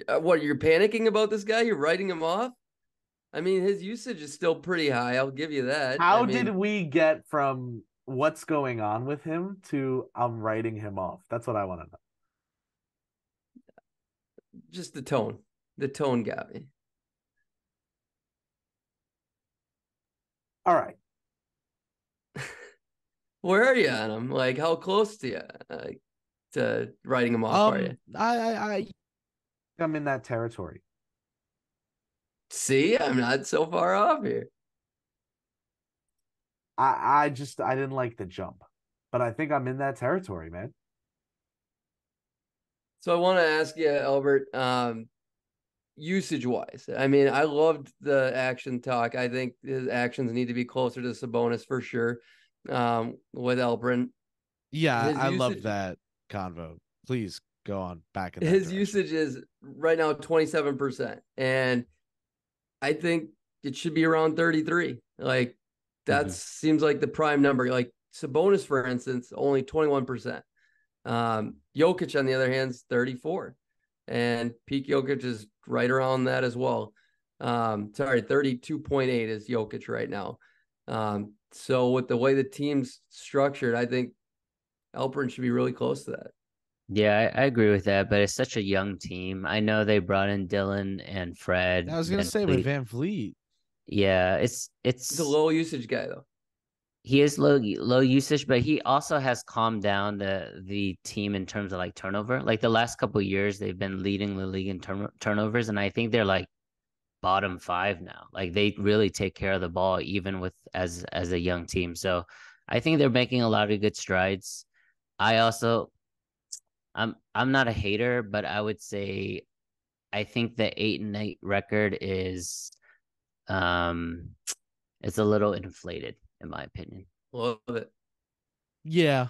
What, you're panicking about this guy? You're writing him off? I mean, his usage is still pretty high. I'll give you that. How did we get from what's going on with him to I'm writing him off? That's what I want to know. Just the tone. The tone got me. All right. Where are you on him? Like, how close to you to writing him off are you? I'm in that territory. See, I'm not so far off here. I didn't like the jump, but I think I'm in that territory, man. So I want to ask you, Albert, usage wise. I mean, I loved the action talk. I think his actions need to be closer to Sabonis for sure. With Elbrin. Yeah, I love that convo. Please go on back in that his direction. usage is right now 27%. And I think it should be around 33. Like that seems like the prime number. Like Sabonis, for instance, only 21%. Jokic, on the other hand, is 34. And peak Jokic is right around that as well. 32.8 is Jokic right now. So with the way the team's structured, I think Alperen should be really close to that. Yeah, I agree with that, but it's such a young team. I know they brought in Dylan and Fred. I was gonna say with Van Vliet. Yeah, He's a low usage guy though. He is low usage, but he also has calmed down the team in terms of like turnover. Like the last couple of years, they've been leading the league in turnovers, and I think they're like bottom 5 now. Like they really take care of the ball even with as a young team. So I think they're making a lot of good strides. I'm not a hater, but I would say I think the 8-8 record is it's a little inflated in my opinion. Love it. Yeah.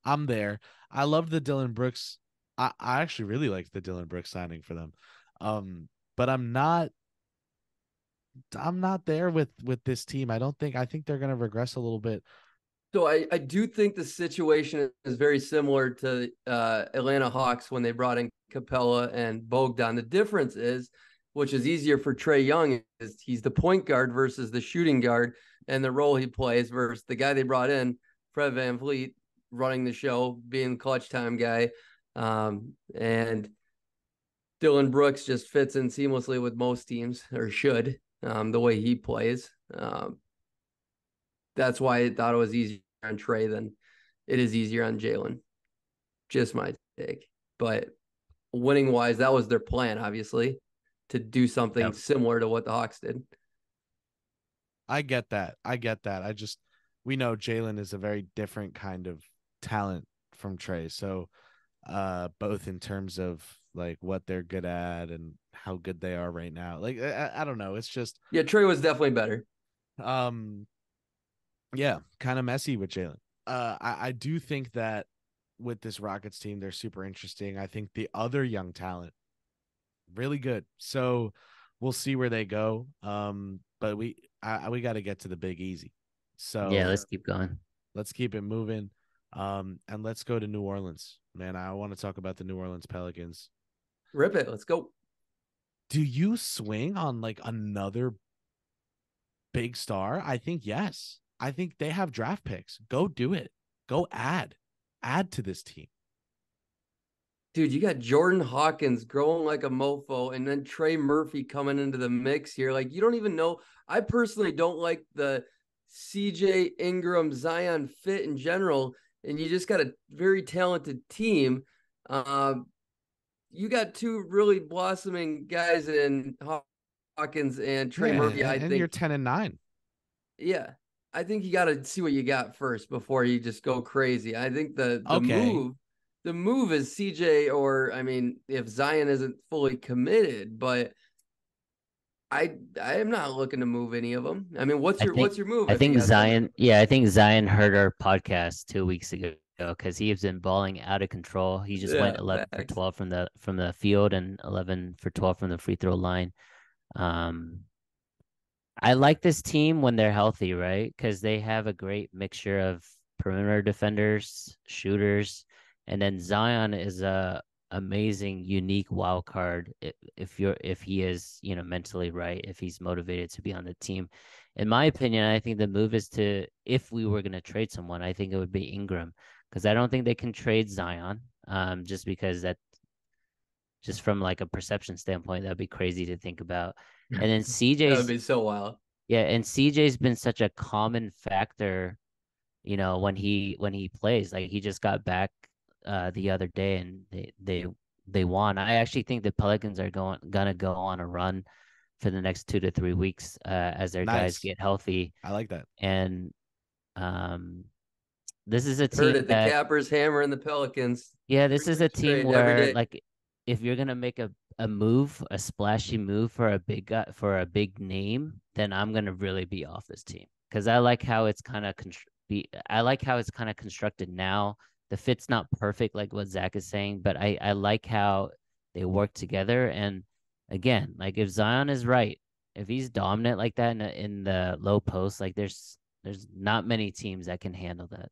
I'm there. I love the Dylan Brooks. I actually really like the Dylan Brooks signing for them. But I'm not there with this team. I think they're going to regress a little bit. So I do think the situation is very similar to Atlanta Hawks when they brought in Capella and Bogdan. The difference is, which is easier for Trae Young, is he's the point guard versus the shooting guard and the role he plays versus the guy they brought in, Fred VanVleet, running the show, being the clutch time guy. And Dylan Brooks just fits in seamlessly with most teams, or should, the way he plays. That's why I thought it was easier on Trae than it is easier on Jalen. Just my take. But winning wise, that was their plan, obviously, to do something similar to what the Hawks did. I get that. We know Jalen is a very different kind of talent from Trae. So both in terms of like what they're good at and how good they are right now. Like I don't know. It's just Trae was definitely better. Yeah, kind of messy with Jalen. I do think that with this Rockets team, they're super interesting. I think the other young talent, really good. So we'll see where they go. But we got to get to the Big Easy. So yeah, let's keep going. Let's keep it moving. And let's go to New Orleans. Man, I want to talk about the New Orleans Pelicans. Rip it. Let's go. Do you swing on like another big star? I think yes. I think they have draft picks. Go do it. Go add to this team. Dude, you got Jordan Hawkins growing like a mofo, and then Trey Murphy coming into the mix here. Like, you don't even know. I personally don't like the CJ, Ingram, Zion fit in general, and you just got a very talented team. You got two really blossoming guys in Hawkins and Trey Murphy. I and think you're 10-9. Yeah, I think you got to see what you got first before you just go crazy. I think the Okay. move is CJ, or I mean, if Zion isn't fully committed, but I am not looking to move any of them. I mean, I think what's your move I if you think got somebody? Zion. Yeah, I think Zion heard our podcast 2 weeks ago because he has been balling out of control. He just went Yeah, 11 for facts. 12 from the field and 11 for 12 from the free throw line. Um, I like this team when they're healthy, right? Because they have a great mixture of perimeter defenders, shooters, and then Zion is a amazing, unique wild card. If he is, mentally right, if he's motivated to be on the team. In my opinion, I think the move is to, if we were going to trade someone, I think it would be Ingram, because I don't think they can trade Zion. Just because just from like a perception standpoint, that'd be crazy to think about. And then That would CJ's be so wild. yeah, and CJ's been such a common factor, when he plays. Like he just got back the other day and they won. I actually think the Pelicans are gonna go on a run for the next 2 to 3 weeks as their guys Nice. get healthy. I like that. And um this is a Heard team it. The that Cappers hammering the Pelicans. yeah, 3 this is a weeks team straight every where, day. like, if you're gonna make a move, a splashy move for a big guy, for a big name, then I'm gonna really be off this team because I like how it's kind of I like how it's kind of constructed now. The fit's not perfect, like what Zach is saying, but I like how they work together. And again, like if Zion is right, if he's dominant like that in the low post, like there's not many teams that can handle that.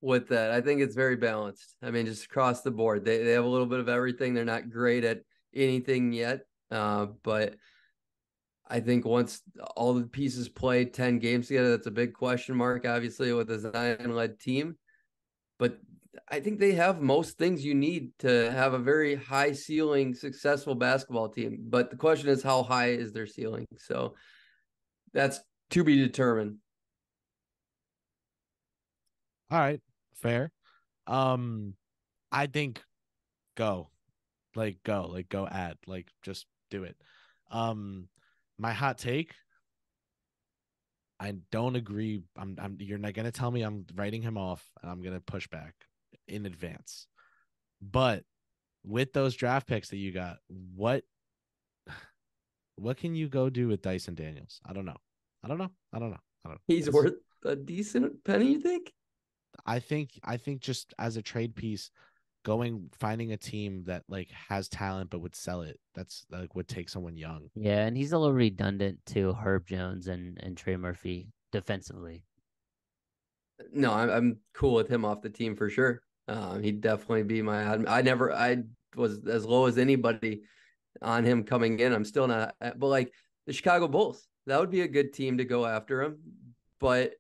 With that, I think it's very balanced. I mean, just across the board, they have a little bit of everything. They're not great at anything yet, but I think once all the pieces play 10 games together, that's a big question mark, obviously, with a Zion-led team. But I think they have most things you need to have a very high ceiling, successful basketball team. But the question is, how high is their ceiling? So that's to be determined. All right. Fair. Um, I think go. Go add. Like just do it. Um, my hot take, I don't agree. You're not gonna tell me I'm writing him off and I'm gonna push back in advance. But with those draft picks that you got, what can you go do with Dyson Daniels? I don't know. I don't know. I don't know. I don't know. He's worth a decent penny, you think? I think just as a trade piece, finding a team that like has talent but would sell it. That's like would take someone young. Yeah, and he's a little redundant to Herb Jones and Trey Murphy defensively. No, I'm cool with him off the team for sure. He'd definitely be I was as low as anybody on him coming in. I'm still not, but like the Chicago Bulls, that would be a good team to go after him. But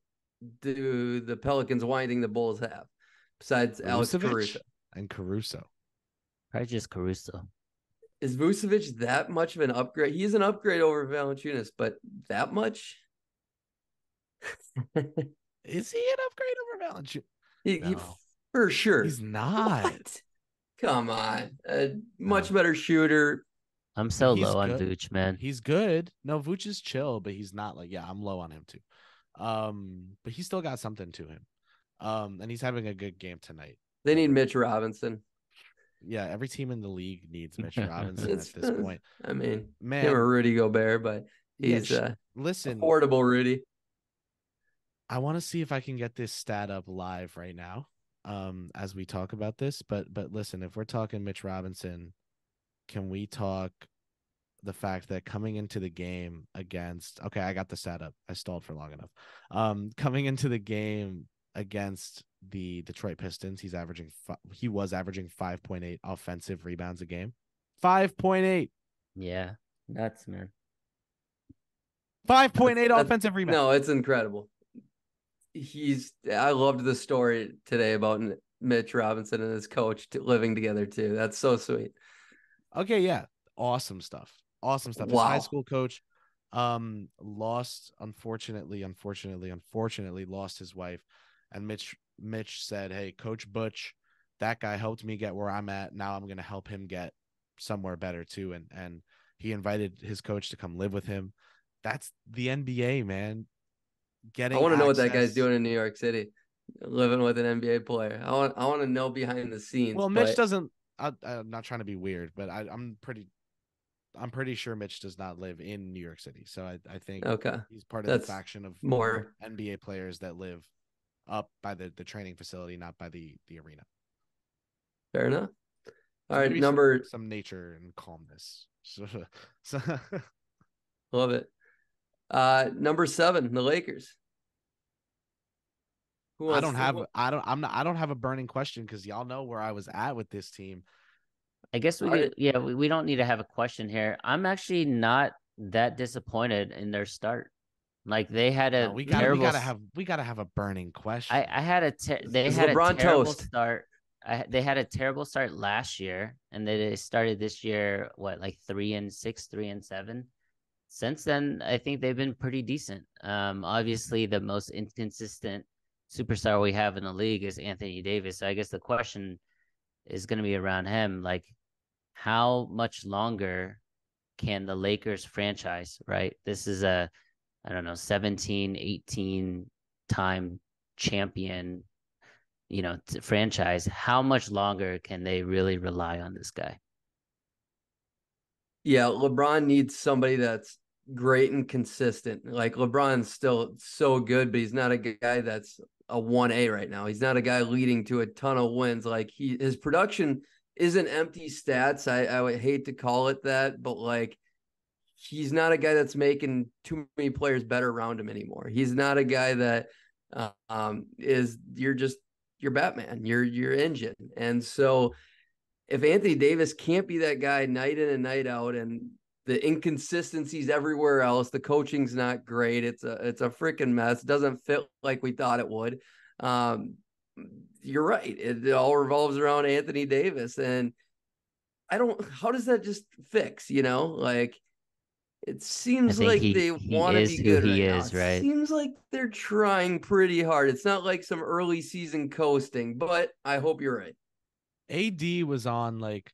do the Pelicans winding the Bulls have besides Alex Vucevic Caruso? and Caruso. Probably just Caruso. Is Vucevic that much of an upgrade? He's an upgrade over Valanciunas, but that much? Is he an upgrade over Valanciunas? he No, for sure. he's not. What? Come on, a No, much better shooter. I'm so he's low on good. Vooch, man. He's good. No, Vooch is chill, but he's not like, yeah, I'm low on him too. But he's still got something to him. And he's having a good game tonight. They need Mitch Robinson. Yeah, every team in the league needs Mitch Robinson at this point. I mean, Man, him or Rudy Gobert, but yeah, he's listen, affordable, Rudy. I want to see if I can get this stat up live right now, as we talk about this. But listen, if we're talking Mitch Robinson, can we talk the fact that coming into the game against, okay, I got the stat up. I stalled for long enough. Coming into the game against the Detroit Pistons, he was averaging 5.8 offensive rebounds a game. 5.8. Yeah, nuts, man. 5.8 offensive rebounds. No, it's incredible. I loved the story today about Mitch Robinson and his coach living together too. That's so sweet. Okay, yeah. Awesome stuff. Awesome stuff. His Wow. high school coach Lost, unfortunately lost his wife. And Mitch said, "Hey, Coach Butch, that guy helped me get where I'm at. Now I'm gonna help him get somewhere better too." And he invited his coach to come live with him. That's the NBA, man. I Getting want to know what that guy's access. doing in New York City, living with an NBA player. I want to know behind the scenes. Well, Mitch But doesn't. I'm not trying to be weird, but I'm pretty sure Mitch does not live in New York City. So I think okay, he's part of the that's faction of more NBA players that live up by the training facility, not by the arena. fair enough. All So right, maybe some nature and calmness. So love it. Number 7, the Lakers. Who I wants don't to, have I don't have a burning question because y'all know where I was at with this team. I guess all right. we don't need to have a question here. I'm actually not that disappointed in their start. Like they had No, a terrible. we gotta have a burning question. I had they Is had a LeBron terrible toast? start. They had a terrible start last year, and they started this year like 3-6, 3-7. Since then, I think they've been pretty decent. Obviously, the most inconsistent superstar we have in the league is Anthony Davis. So I guess the question is going to be around him. Like, how much longer can the Lakers franchise, right? This is I don't know, 17, 18 time champion, franchise. How much longer can they really rely on this guy? Yeah, LeBron needs somebody that's great and consistent. Like LeBron's still so good, but he's not a guy that's a 1A right now. He's not a guy leading to a ton of wins. Like his production isn't empty stats. I would hate to call it that, but like he's not a guy that's making too many players better around him anymore. He's not a guy that is you're Batman, your engine. And so if Anthony Davis can't be that guy night in and night out, and the inconsistencies everywhere else, the coaching's not great. It's a freaking mess. It doesn't fit like we thought it would. Um, you're right. It all revolves around Anthony Davis, and how does that just fix? Like it I seems think like they he want to is be who good he right now. is, It right? seems like they're trying pretty hard. It's not like some early season coasting, but I hope you're right. AD was on like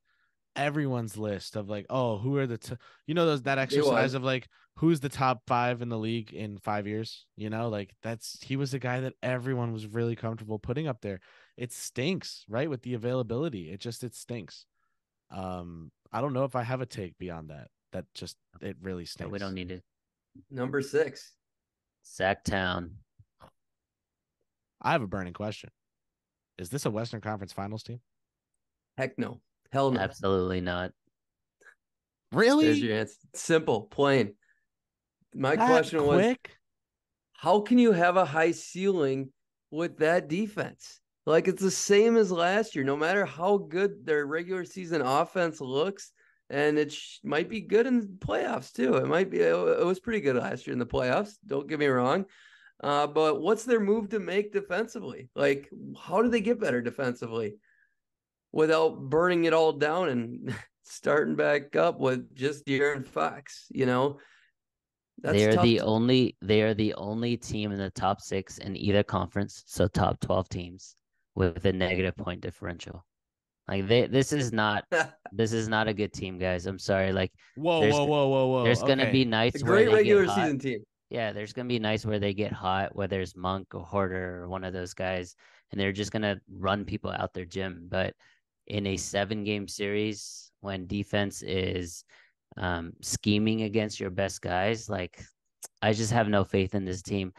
everyone's list of like, oh, who are that He exercise was. of like who's the top 5 in the league in 5 years? Like he was a guy that everyone was really comfortable putting up there. It stinks, right? With the availability. It stinks. I don't know if I have a take beyond that. It really But we stinks. don't need to. Number 6. Sacktown. I have a burning question. Is this a Western Conference Finals team? Heck no. Hell no. Absolutely not. Really? There's your answer. Simple, plain. My That question was, quick? how can you have a high ceiling with that defense? Like it's the same as last year, no matter how good their regular season offense looks. And it might be good in the playoffs too. It might be, it was pretty good last year in the playoffs. Don't get me wrong. But what's their move to make defensively? Like, how do they get better defensively without burning it all down and starting back up with just De'Aaron Fox? That's They are tough. they are the only team in the top 6 in either conference, so top 12 teams with a negative point differential. Like this is not a good team, guys. I'm sorry. Like Whoa, there's whoa, whoa, whoa, whoa. there's gonna be Okay. A nights where great they get regular hot. season team. Yeah, there's gonna be nights where they get hot, whether it's Monk or Horter or one of those guys, and they're just gonna run people out their gym. But in a 7-game series, when defense is scheming against your best guys, like I just have no faith in this team.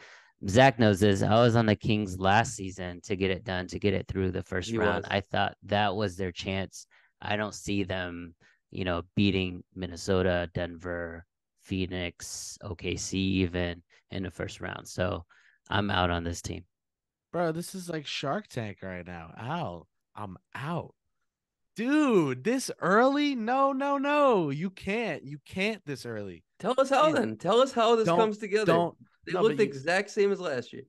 Zach knows this. I was on the Kings last season to get it done, to get it through the first round. I thought that was their chance. I don't see them, beating Minnesota, Denver, Phoenix, OKC even in the first round. So I'm out on this team. Bro, this is like Shark Tank right now. Ow. I'm out. Dude, this early? No, no, no. You can't. You can't this early. Tell us how then. Tell us how this comes together. They looked the exact same as last year.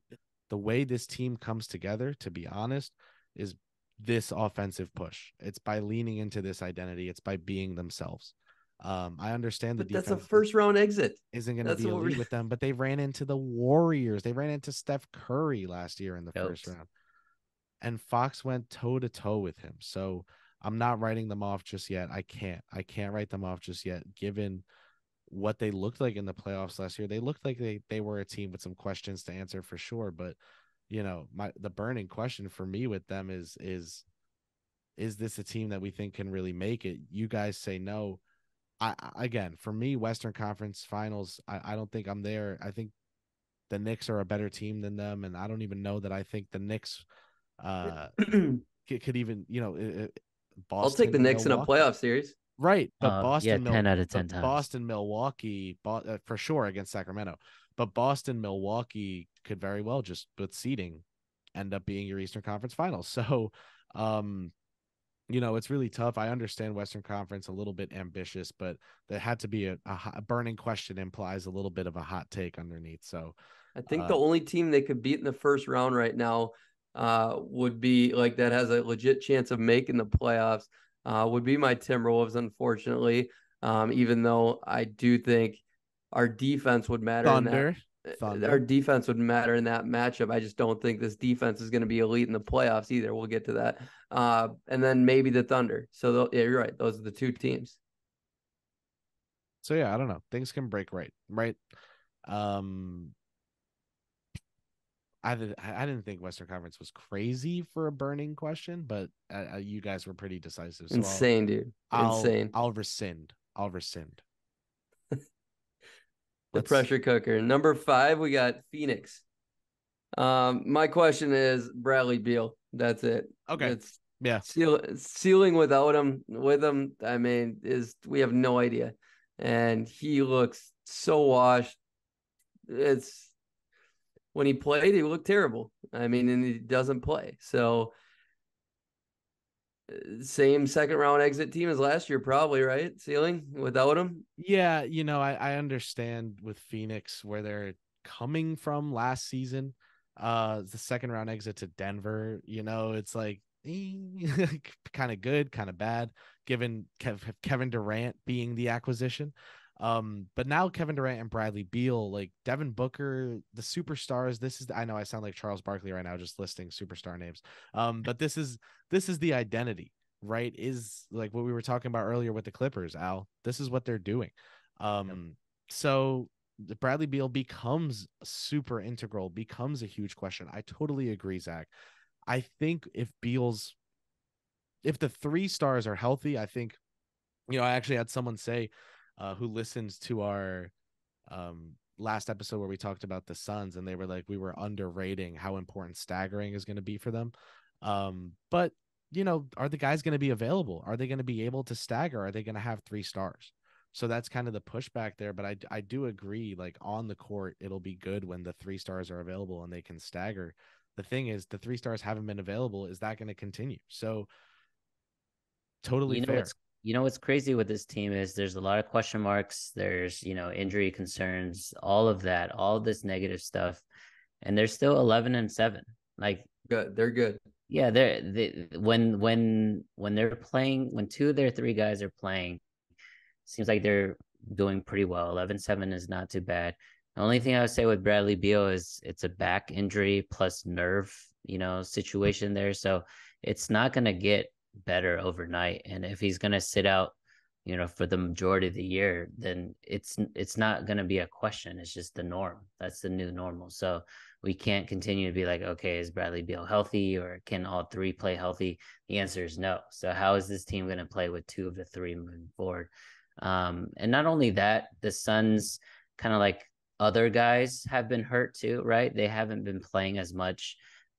The way this team comes together, to be honest, is this offensive push. It's by leaning into this identity. It's by being themselves. I understand the But that's a defense first round exit. isn't going to That's be what elite with them, but they ran into the Warriors. They ran into Steph Curry last year in the first round, and Fox went toe to toe with him. So I'm not writing them off just yet. I can't write them off just yet, given what they looked like in the playoffs last year. They looked like they were a team with some questions to answer for sure. But the burning question for me with them is this a team that we think can really make it? You guys say no. Again, for me, Western Conference Finals, I don't think I'm there. I think the Knicks are a better team than them, and I don't even know that I think the Knicks could even, Boston. I'll take the Knicks in a playoff series. Right, but Boston, 10 out of 10 times. Boston, Milwaukee, for sure against Sacramento, but Boston, Milwaukee could very well just with seeding end up being your Eastern Conference Finals. So, it's really tough. I understand Western Conference a little bit ambitious, but there had to be a burning question implies a little bit of a hot take underneath. So I think the only team they could beat in the first round right now would be like that has a legit chance of making the playoffs would be my Timberwolves, unfortunately. Even though I do think our defense would matter in that. Our defense would matter in that matchup. I just don't think this defense is going to be elite in the playoffs either. We'll get to that. And then maybe the Thunder. So yeah, you're right. Those are the two teams. So yeah, I don't know. Things can break right. I didn't think Western Conference was crazy for a burning question, but you guys were pretty decisive. So insane, dude. Insane. I'll rescind. The pressure cooker. Number 5, we got Phoenix. My question is Bradley Beal. That's it. Okay. Ceiling without him. With him, I mean, we have no idea. And he looks so washed. When he played, he looked terrible. I mean, and he doesn't play. So same second round exit team as last year, probably, right? Ceiling without him. Yeah, I understand with Phoenix where they're coming from last season. The second round exit to Denver, it's like kind of good, kind of bad, given Kevin Durant being the acquisition. But now Kevin Durant and Bradley Beal, like Devin Booker, the superstars. I know I sound like Charles Barkley right now, just listing superstar names. But this is the identity, right? Is like what we were talking about earlier with the Clippers, Al. This is what they're doing. So the Bradley Beal becomes super integral, becomes a huge question. I totally agree, Zach. I think if the 3 stars are healthy, I think, I actually had someone say, who listens to our last episode where we talked about the Suns, and they were like, we were underrating how important staggering is going to be for them. But are the guys going to be available? Are they going to be able to stagger? Are they going to have 3 stars? So that's kind of the pushback there. But I do agree, like on the court, it'll be good when the 3 stars are available and they can stagger. The thing is, the 3 stars haven't been available. Is that going to continue? So totally fair. What's crazy with this team is there's a lot of question marks. There's, injury concerns, all of that, all of this negative stuff. And they're still 11-7. Like, good. They're good. Yeah. When they're playing, when 2 of their 3 guys are playing, seems like they're doing pretty well. 11-7 is not too bad. The only thing I would say with Bradley Beal is it's a back injury plus nerve, situation there. So it's not going to get better overnight. And if he's going to sit out, for the majority of the year, then it's not going to be a question. It's just the norm. That's the new normal. So we can't continue to be like, okay, is Bradley Beal healthy, or can all 3 play healthy? The answer is no. So how is this team going to play with 2 of the 3 moving forward? And not only that, the Suns kind of like other guys have been hurt too, right? They haven't been playing as much.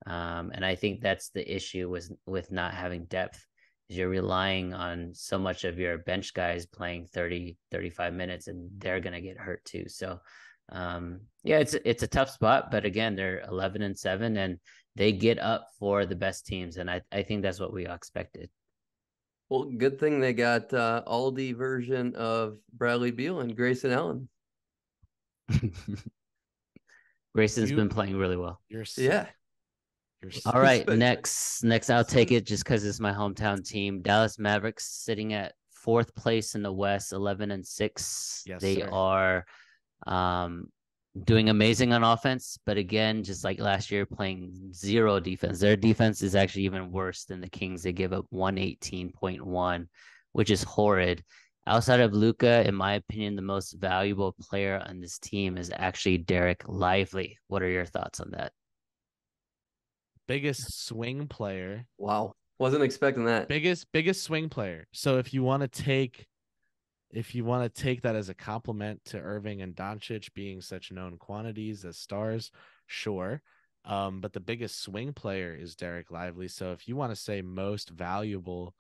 And I think that's the issue with not having depth, is you're relying on so much of your bench guys playing 30, 35 minutes, and they're going to get hurt too. So, it's a tough spot, but again, they're 11-7 and they get up for the best teams. And I think that's what we all expected. Well, good thing they got Aldi version of Bradley Beal and Grayson Allen. Grayson's been playing really well. Yeah. All right, next I'll take it just because it's my hometown team. Dallas Mavericks sitting at fourth place in the West, 11-6. Yes, They sir. are doing amazing on offense, but again, just like last year, playing zero defense. Their defense is actually even worse than the Kings. They give up 118.1, which is horrid. Outside of Luka, in my opinion, the most valuable player on this team is actually Derek Lively. What are your thoughts on that? Biggest swing player. Wow. Wasn't expecting that. Biggest swing player. So if you want to take that as a compliment to Irving and Doncic being such known quantities as stars, sure. But the biggest swing player is Derek Lively. So if you want to say most valuable,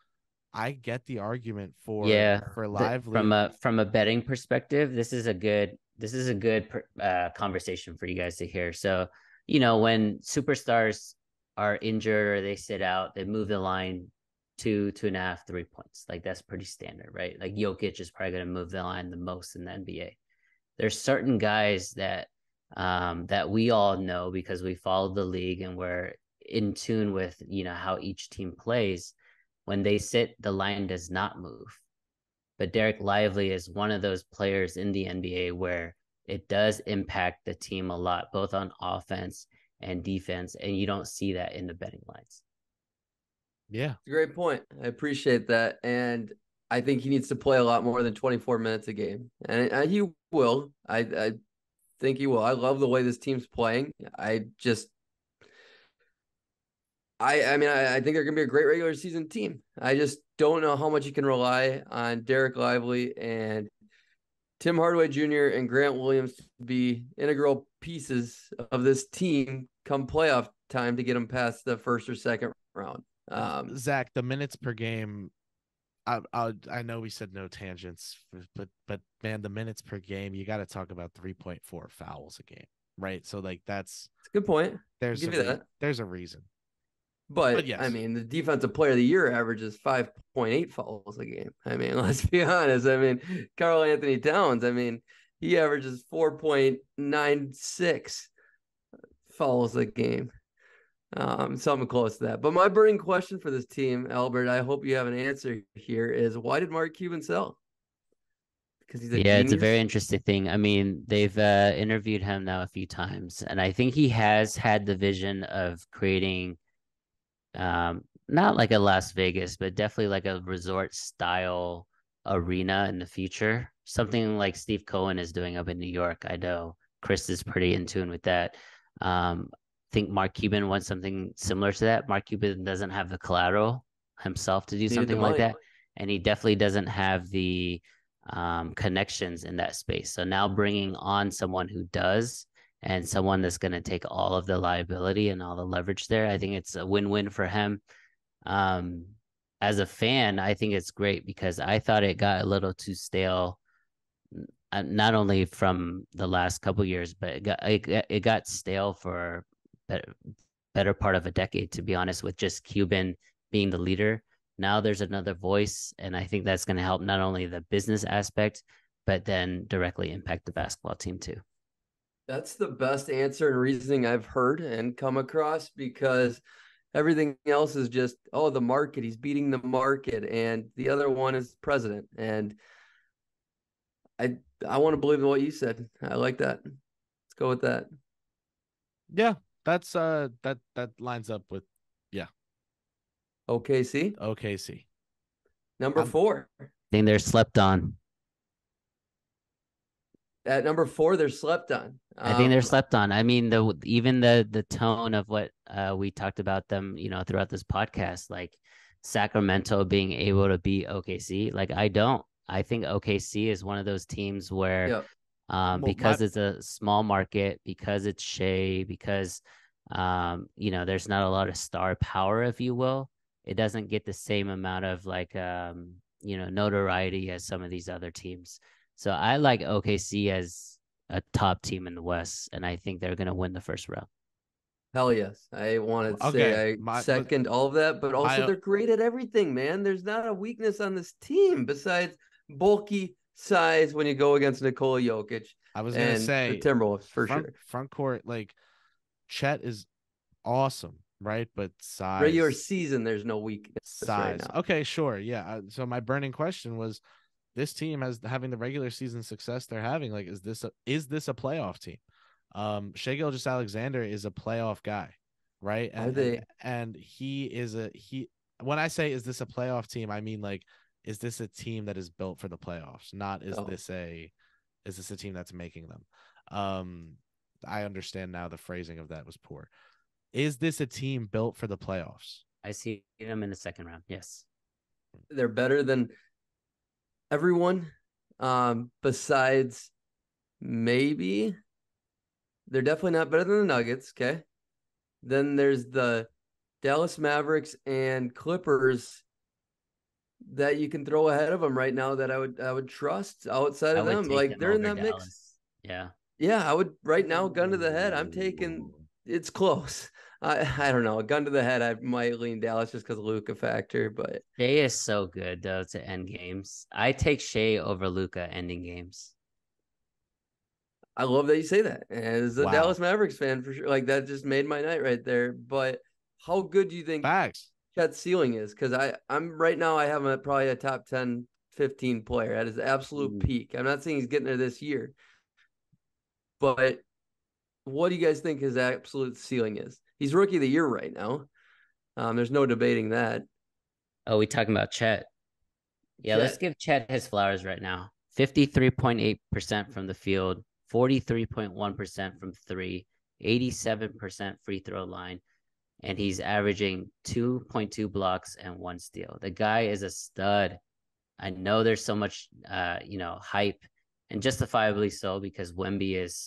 I get the argument for Lively. From a betting perspective, this is a good conversation for you guys to hear. So, when superstars are injured or they sit out, they move the line 2.5, 3 points. Like that's pretty standard, right? Like Jokic is probably going to move the line the most in the NBA. There's certain guys that we all know because we follow the league and we're in tune with how each team plays. When they sit, the line does not move. But Derek Lively is one of those players in the NBA where it does impact the team a lot, both on offense and defense, and you don't see that in the betting lines. Yeah. Great point. I appreciate that. And I think he needs to play a lot more than 24 minutes a game. And he will. I think he will. I love the way this team's playing. I mean, I think they're going to be a great regular season team. I just don't know how much you can rely on Derek Lively and Tim Hardaway Jr. and Grant Williams to be integral pieces of this team come playoff time to get them past the first or second round. Zach, the minutes per game, I know we said no tangents, but man, the minutes per game, you got to talk about 3.4 fouls a game, right? So like that's a good point. There's a reason. But yes. I mean, the defensive player of the year averages 5.8 fouls a game. I mean, let's be honest. I mean, Karl Anthony Towns, I mean, he averages 4.96 fouls a game. Something close to that. But my burning question for this team, Albert, I hope you have an answer here, is why did Mark Cuban sell? Because he's a genius? It's a very interesting thing. I mean, they've interviewed him now a few times, and I think he has had the vision of creating not like a Las Vegas, but definitely like a resort style arena in the future. Something like Steve Cohen is doing up in New York. I know Kris is pretty in tune with that. I think Mark Cuban wants something similar to that. Mark Cuban doesn't have the collateral himself to do something like that. And he definitely doesn't have the connections in that space. So now bringing on someone who does, and someone that's going to take all of the liability and all the leverage there, I think it's a win-win for him. As a fan, I think it's great because I thought it got a little too stale, not only from the last couple of years, but it got stale for better part of a decade, to be honest, with just Cuban being the leader. Now there's another voice, and I think that's going to help not only the business aspect, but then directly impact the basketball team too. That's the best answer and reasoning I've heard and come across, because everything else is just, the market, he's beating the market. And the other one is president. And I want to believe in what you said. I like that. Let's go with that. Yeah, that's that lines up with OKC. Number 4. I think they're slept on. At number 4, they're slept on. I think they're slept on. I mean, even the tone of what we talked about them, throughout this podcast, like Sacramento being able to beat OKC. Like I think OKC is one of those teams where, because it's a small market, because it's Shea, because there's not a lot of star power, if you will. It doesn't get the same amount of notoriety as some of these other teams. So I like OKC as a top team in the West, and I think they're going to win the first round. Hell yes. I wanted to say I second all of that, but also they're great at everything, man. There's not a weakness on this team besides bulky size when you go against Nikola Jokic. I was going to say the Timberwolves for sure. Front court, like Chet is awesome. right? But size, regular season, there's no weakness right now. Okay, sure, yeah. So my burning question was, this team has having the regular season success they're having. Like, is this a playoff team? Shai Gilgeous-Alexander is a playoff guy, right? Are they? And he is when I say is this a playoff team, I mean, like, is this a team that is built for the playoffs? Not is this a team that's making them? I understand now the phrasing of that was poor. Is this a team built for the playoffs? I see them in the second round. Yes. They're better than everyone. Besides maybe they're definitely not better than the Nuggets. Okay. Then there's the Dallas Mavericks and Clippers that you can throw ahead of them right now that I would trust outside of them. Like, they're in that Dallas. mix. Yeah. Yeah, I would right now, gun to the head. I'm taking, it's close. I don't know. A gun to the head, I might lean Dallas just because of Luka factor, but Shai is so good though to end games. I take Shai over Luka ending games. I love that you say that. As a Wow. Dallas Mavericks fan, for sure, like, that just made my night right there. But how good do you think Facts. Chet's ceiling is? Because I'm right now, I have him probably a top 10, 15 player at his absolute peak. I'm not saying he's getting there this year, but what do you guys think his absolute ceiling is? He's rookie of the year right now. There's no debating that. Oh, we talking about Chet? Yeah, Chet. let's give Chet his flowers right now. 53.8% from the field, 43.1% from three, 87% free throw line, and he's averaging 2.2 blocks and 1 steal. The guy is a stud. I know there's so much, hype, and justifiably so, because Wemby is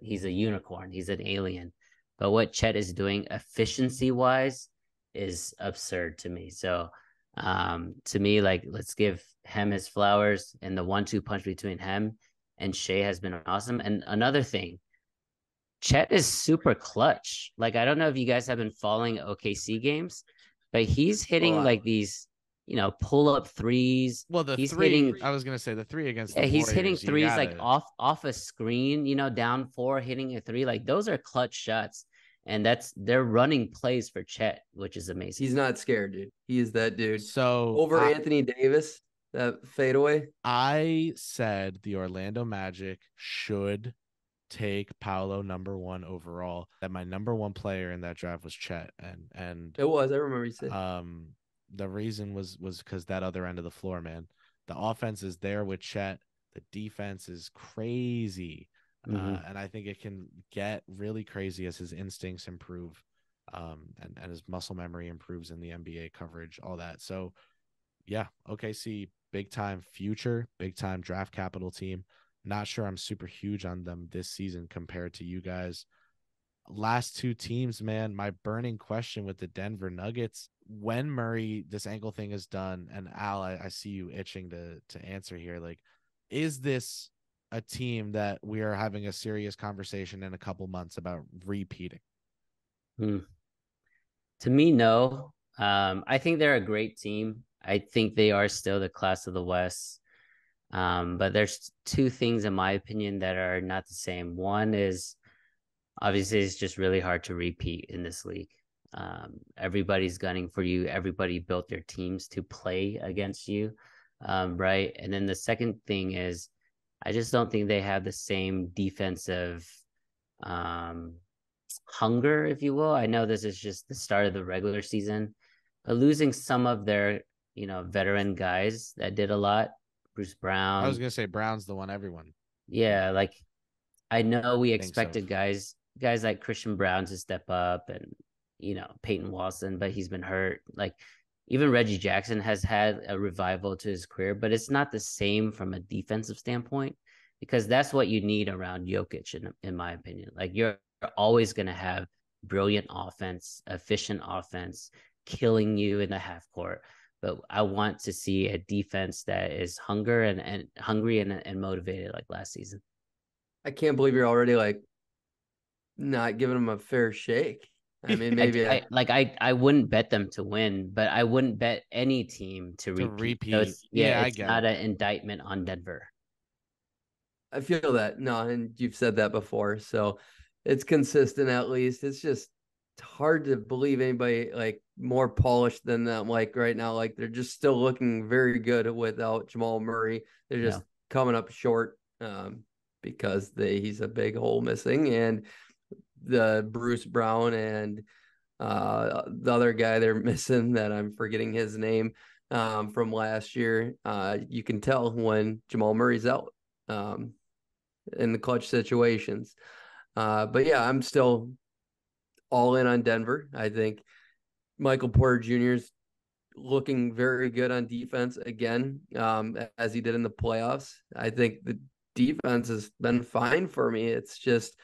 he's a unicorn. He's an alien. But what Chet is doing efficiency-wise is absurd to me. So to me, like, let's give him his flowers, and the 1-2 punch between him and Shai has been awesome. And another thing, Chet is super clutch. Like, I don't know if you guys have been following OKC games, but he's hitting like these, pull-up threes. Well, he's hitting, I was gonna say the three against the he's Warriors, hitting threes gotta... like off a screen, down 4, hitting a 3. Like, those are clutch shots. And they're running plays for Chet, which is amazing. He's not scared, dude. He is that dude. So over Anthony Davis, that fadeaway. I said the Orlando Magic should take Paolo number 1 overall. That my number 1 player in that draft was Chet, and it was. I remember you said. The reason was because that other end of the floor, man. The offense is there with Chet. The defense is crazy. And I think it can get really crazy as his instincts improve, and his muscle memory improves in the NBA coverage, all that. So, yeah, OKC, big time future, big time draft capital team. Not sure I'm super huge on them this season compared to you guys. Last 2 teams, man, my burning question with the Denver Nuggets, when Murray, this ankle thing is done, and Al, I see you itching to answer here. Like, is this a team that we are having a serious conversation in a couple months about repeating? To me, no. I think they're a great team. I think they are still the class of the West. But there's 2 things, in my opinion, that are not the same. One is, obviously, it's just really hard to repeat in this league. Everybody's gunning for you. Everybody built their teams to play against you, right? And then the second thing is, I just don't think they have the same defensive hunger, if you will. I know this is just the start of the regular season, but losing some of their, veteran guys that did a lot. Bruce Brown. I was gonna say Brown's the one everyone. Yeah, like, I know we expected guys like Christian Brown to step up, and Peyton Watson, but he's been hurt. Like, even Reggie Jackson has had a revival to his career, but it's not the same from a defensive standpoint, because that's what you need around Jokic, in my opinion. Like, you're always going to have brilliant offense, efficient offense, killing you in the half court. But I want to see a defense that is hungry and motivated like last season. I can't believe you're already like not giving them a fair shake. I mean, maybe I wouldn't bet them to win, but I wouldn't bet any team to repeat. So it's not an indictment on Denver. I feel that. No, and you've said that before, so it's consistent at least. It's just hard to believe anybody like more polished than them. Like right now, like they're just still looking very good without Jamal Murray. They're just coming up short because he's a big hole missing, and the Bruce Brown and the other guy they're missing that I'm forgetting his name from last year. You can tell when Jamal Murray's out in the clutch situations. But yeah, I'm still all in on Denver. I think Michael Porter Jr. is looking very good on defense again, as he did in the playoffs. I think the defense has been fine for me. It's just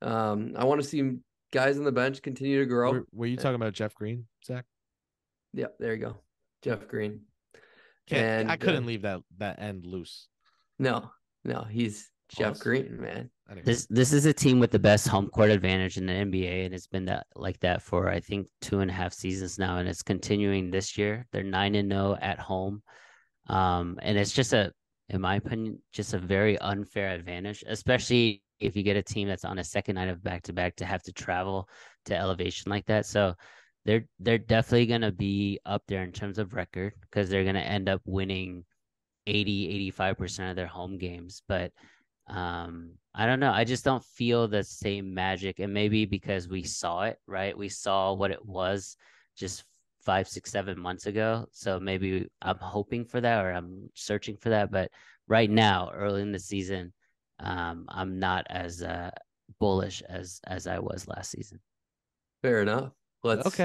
I want to see guys on the bench continue to grow. Were you talking about Jeff Green, Zach? Yeah, there you go. Jeff Green. I couldn't leave that end loose. No, he's Jeff Green, man. This is a team with the best home court advantage in the NBA, and it's been that for I think 2.5 seasons now, and it's continuing this year. They're 9-0 at home, and it's just in my opinion, just a very unfair advantage, especially if you get a team that's on a second night of back-to-back to have to travel to elevation like that. So they're definitely gonna be up there in terms of record because they're gonna end up winning 85% of their home games, but I don't know. I just don't feel the same magic. And maybe because we saw it, right? We saw what it was just 5, 6, 7 months ago. So maybe I'm hoping for that or I'm searching for that. But right now, early in the season, I'm not as bullish as I was last season. Fair enough. Let's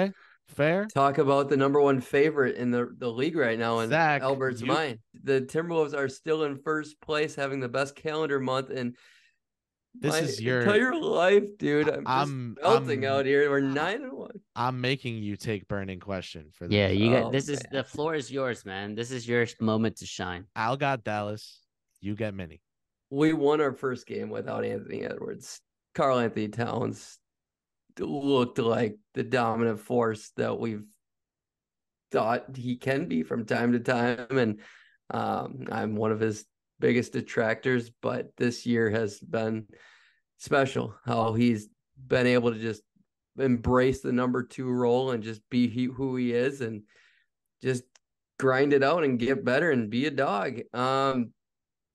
fair. Talk about the number one favorite in the league right now in Zach, Albert's mind. The Timberwolves are still in first place, having the best calendar month in this is your entire life, dude. I'm melting out here. We're 9-1. I'm making you take burning question for this. Yeah, you got this. Is the floor is yours, man. This is your moment to shine. Al got Dallas. You get Minnie. We won our first game without Anthony Edwards. Karl Anthony Towns looked like the dominant force that we've thought he can be from time to time, and I'm one of his biggest detractors, but this year has been special how he's been able to just embrace the number 2 role and just be who he is and just grind it out and get better and be a dog. I'm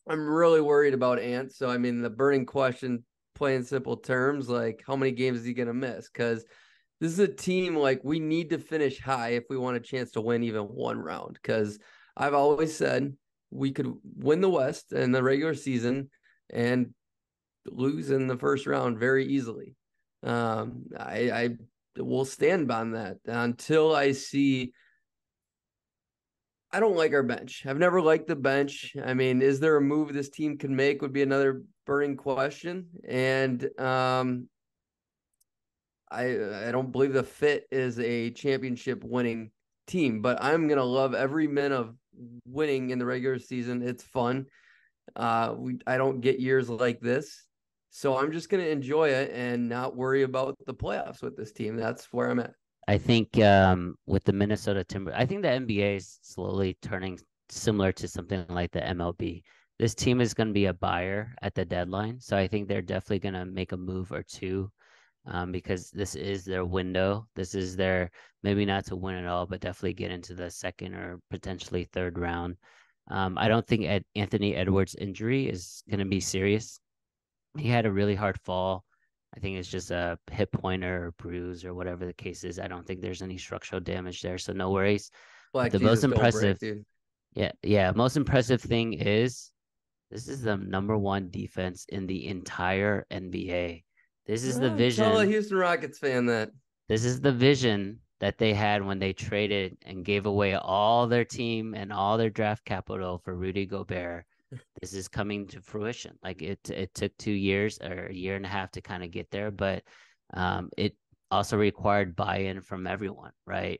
really worried about Ant. So I mean, the burning question, plain simple terms, like how many games is he gonna miss? Because this is a team like we need to finish high if we want a chance to win even one round. Because I've always said we could win the West in the regular season and lose in the first round very easily. I will stand on that until I see. I don't like our bench. I've never liked the bench. I mean, is there a move this team can make would be another burning question. And I don't believe the Fit is a championship winning team, but I'm going to love every minute of winning in the regular season. It's fun. I don't get years like this. So I'm just going to enjoy it and not worry about the playoffs with this team. That's where I'm at. I think with the Minnesota Timber, I think the NBA is slowly turning similar to something like the MLB. This team is going to be a buyer at the deadline. So I think they're definitely going to make a move or two because this is their window. This is their, maybe not to win it all, but definitely get into the second or potentially third round. I don't think Anthony Edwards' injury is going to be serious. He had a really hard fall. I think it's just a hip pointer or bruise or whatever the case is. I don't think there's any structural damage there, so no worries. Black the Jesus most impressive, break, most impressive thing is this is the number 1 defense in the entire NBA. This is the vision. Tell a Houston Rockets fan that. This is the vision that they had when they traded and gave away all their team and all their draft capital for Rudy Gobert. This is coming to fruition. Like it took 2 years or a year and a half to kind of get there, but it also required buy-in from everyone, right?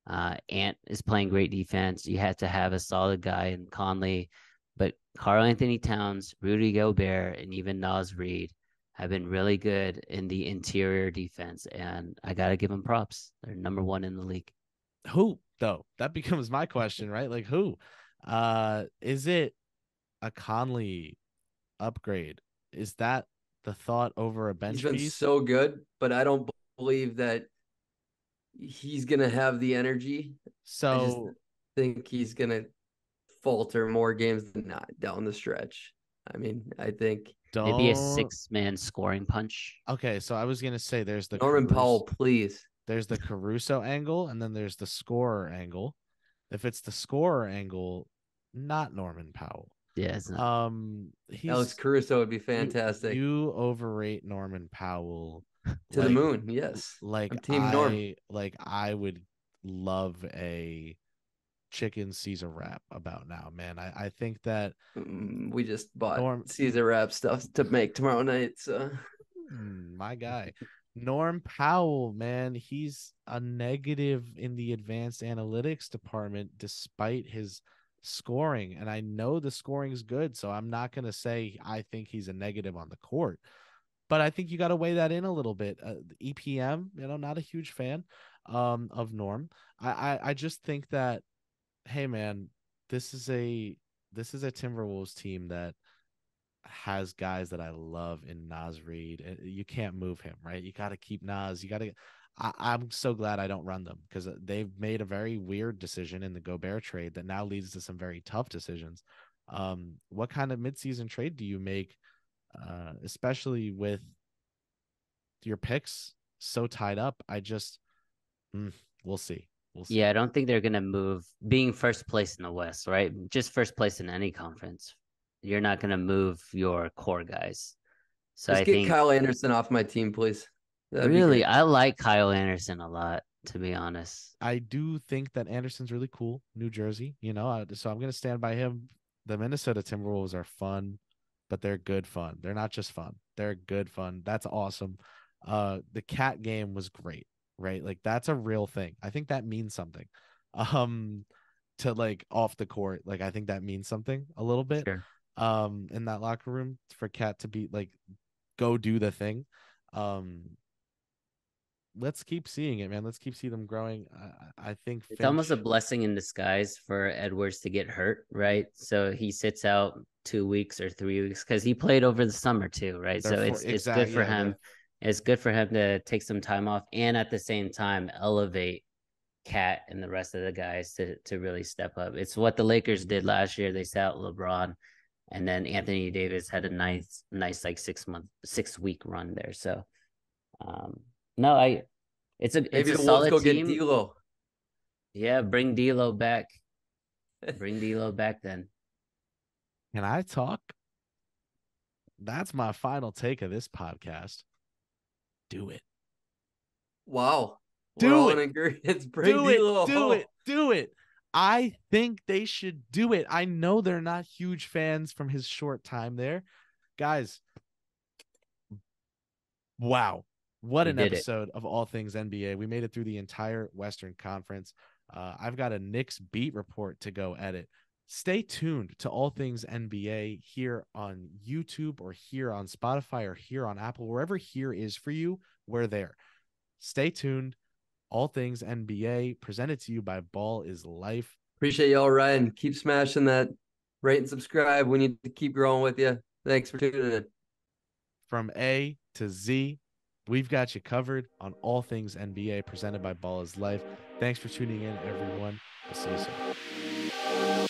Ant is playing great defense. You had to have a solid guy in Conley, but Karl Anthony Towns, Rudy Gobert, and even Naz Reid have been really good in the interior defense, and I got to give them props. They're number 1 in the league. Who, though? That becomes my question, right? Like who? Is it a Conley upgrade? Is that the thought over a bench He's been piece? so good, but I don't believe that he's gonna have the energy. I just So think he's gonna falter more games than not down the stretch. I mean, I think Maybe a don't. 6-man scoring punch. Okay, so I was gonna say Norman Powell, please. there's the Caruso angle, and then there's the scorer angle. If it's the scorer angle, not Norman Powell. Yeah, it's not. Alex He's Caruso would be you fantastic. you overrate Norman Powell To the like moon, yes. like I'm Team Norm. I would love a chicken Caesar wrap about now, man. I think that We just bought Norm Caesar wrap stuff to make tomorrow night. So my guy. Norm Powell, man, he's a negative in the advanced analytics department despite his scoring. And I know the scoring is good, so I'm not going to say I think he's a negative on the court. But I think you got to weigh that in a little bit. EPM, not a huge fan of Norm. I just think that, hey, man, this is a Timberwolves team that has guys that I love in Nas Reed. You can't move him, right? You got to keep Nas. You got to. I'm so glad I don't run them because they've made a very weird decision in the Gobert trade that now leads to some very tough decisions. What kind of midseason trade do you make, especially with your picks so tied up? We'll see. We'll see. Yeah, I don't think they're gonna move. Being first place in the West, right? Just first place in any conference. You're not gonna move your core guys. So just I get think Kyle Anderson off my team, please. That'd be really, great. I like Kyle Anderson a lot, to be honest. I do think that Anderson's really cool, New Jersey, so I'm going to stand by him. The Minnesota Timberwolves are fun, but they're good fun. They're not just fun. They're good fun. That's awesome. The cat game was great, right? Like that's a real thing. I think that means something. To like off the court, like I think that means something a little bit. Sure. In that locker room for Cat to be like go do the thing. Let's keep seeing it, man. Let's keep seeing them growing. I think It's almost a Finch. blessing in disguise for Edwards to get hurt, right? So he sits out 2 weeks or 3 weeks because he played over the summer too, right? So Therefore, it's good exactly. for Yeah, him. It's good for him to take some time off and at the same time elevate Cat and the rest of the guys to really step up. It's what the Lakers did last year. They sat LeBron, and then Anthony Davis had a nice like 6-week run there. So, no, it's Maybe a the Wolves solid go get team. D'Lo. Yeah, bring D'Lo back. Bring D'Lo back then. Can I talk? That's my final take of this podcast. Do it. Wow. We're Do all it. in agreement. Bring Do it. D'Lo. Do it. Do it. I think they should do it. I know they're not huge fans from his short time there. Guys, wow. What We an did it. episode of All Things NBA. We made it through the entire Western Conference. I've got a Knicks beat report to go edit. Stay tuned to All Things NBA here on YouTube or here on Spotify or here on Apple. Wherever here is for you, we're there. Stay tuned. All Things NBA presented to you by Ball is Life. Appreciate y'all, Ryan. Keep smashing that rate and subscribe. We need to keep growing with you. Thanks for tuning in. From A to Z, we've got you covered on All Things NBA presented by Ball is Life. Thanks for tuning in, everyone. We'll see you soon.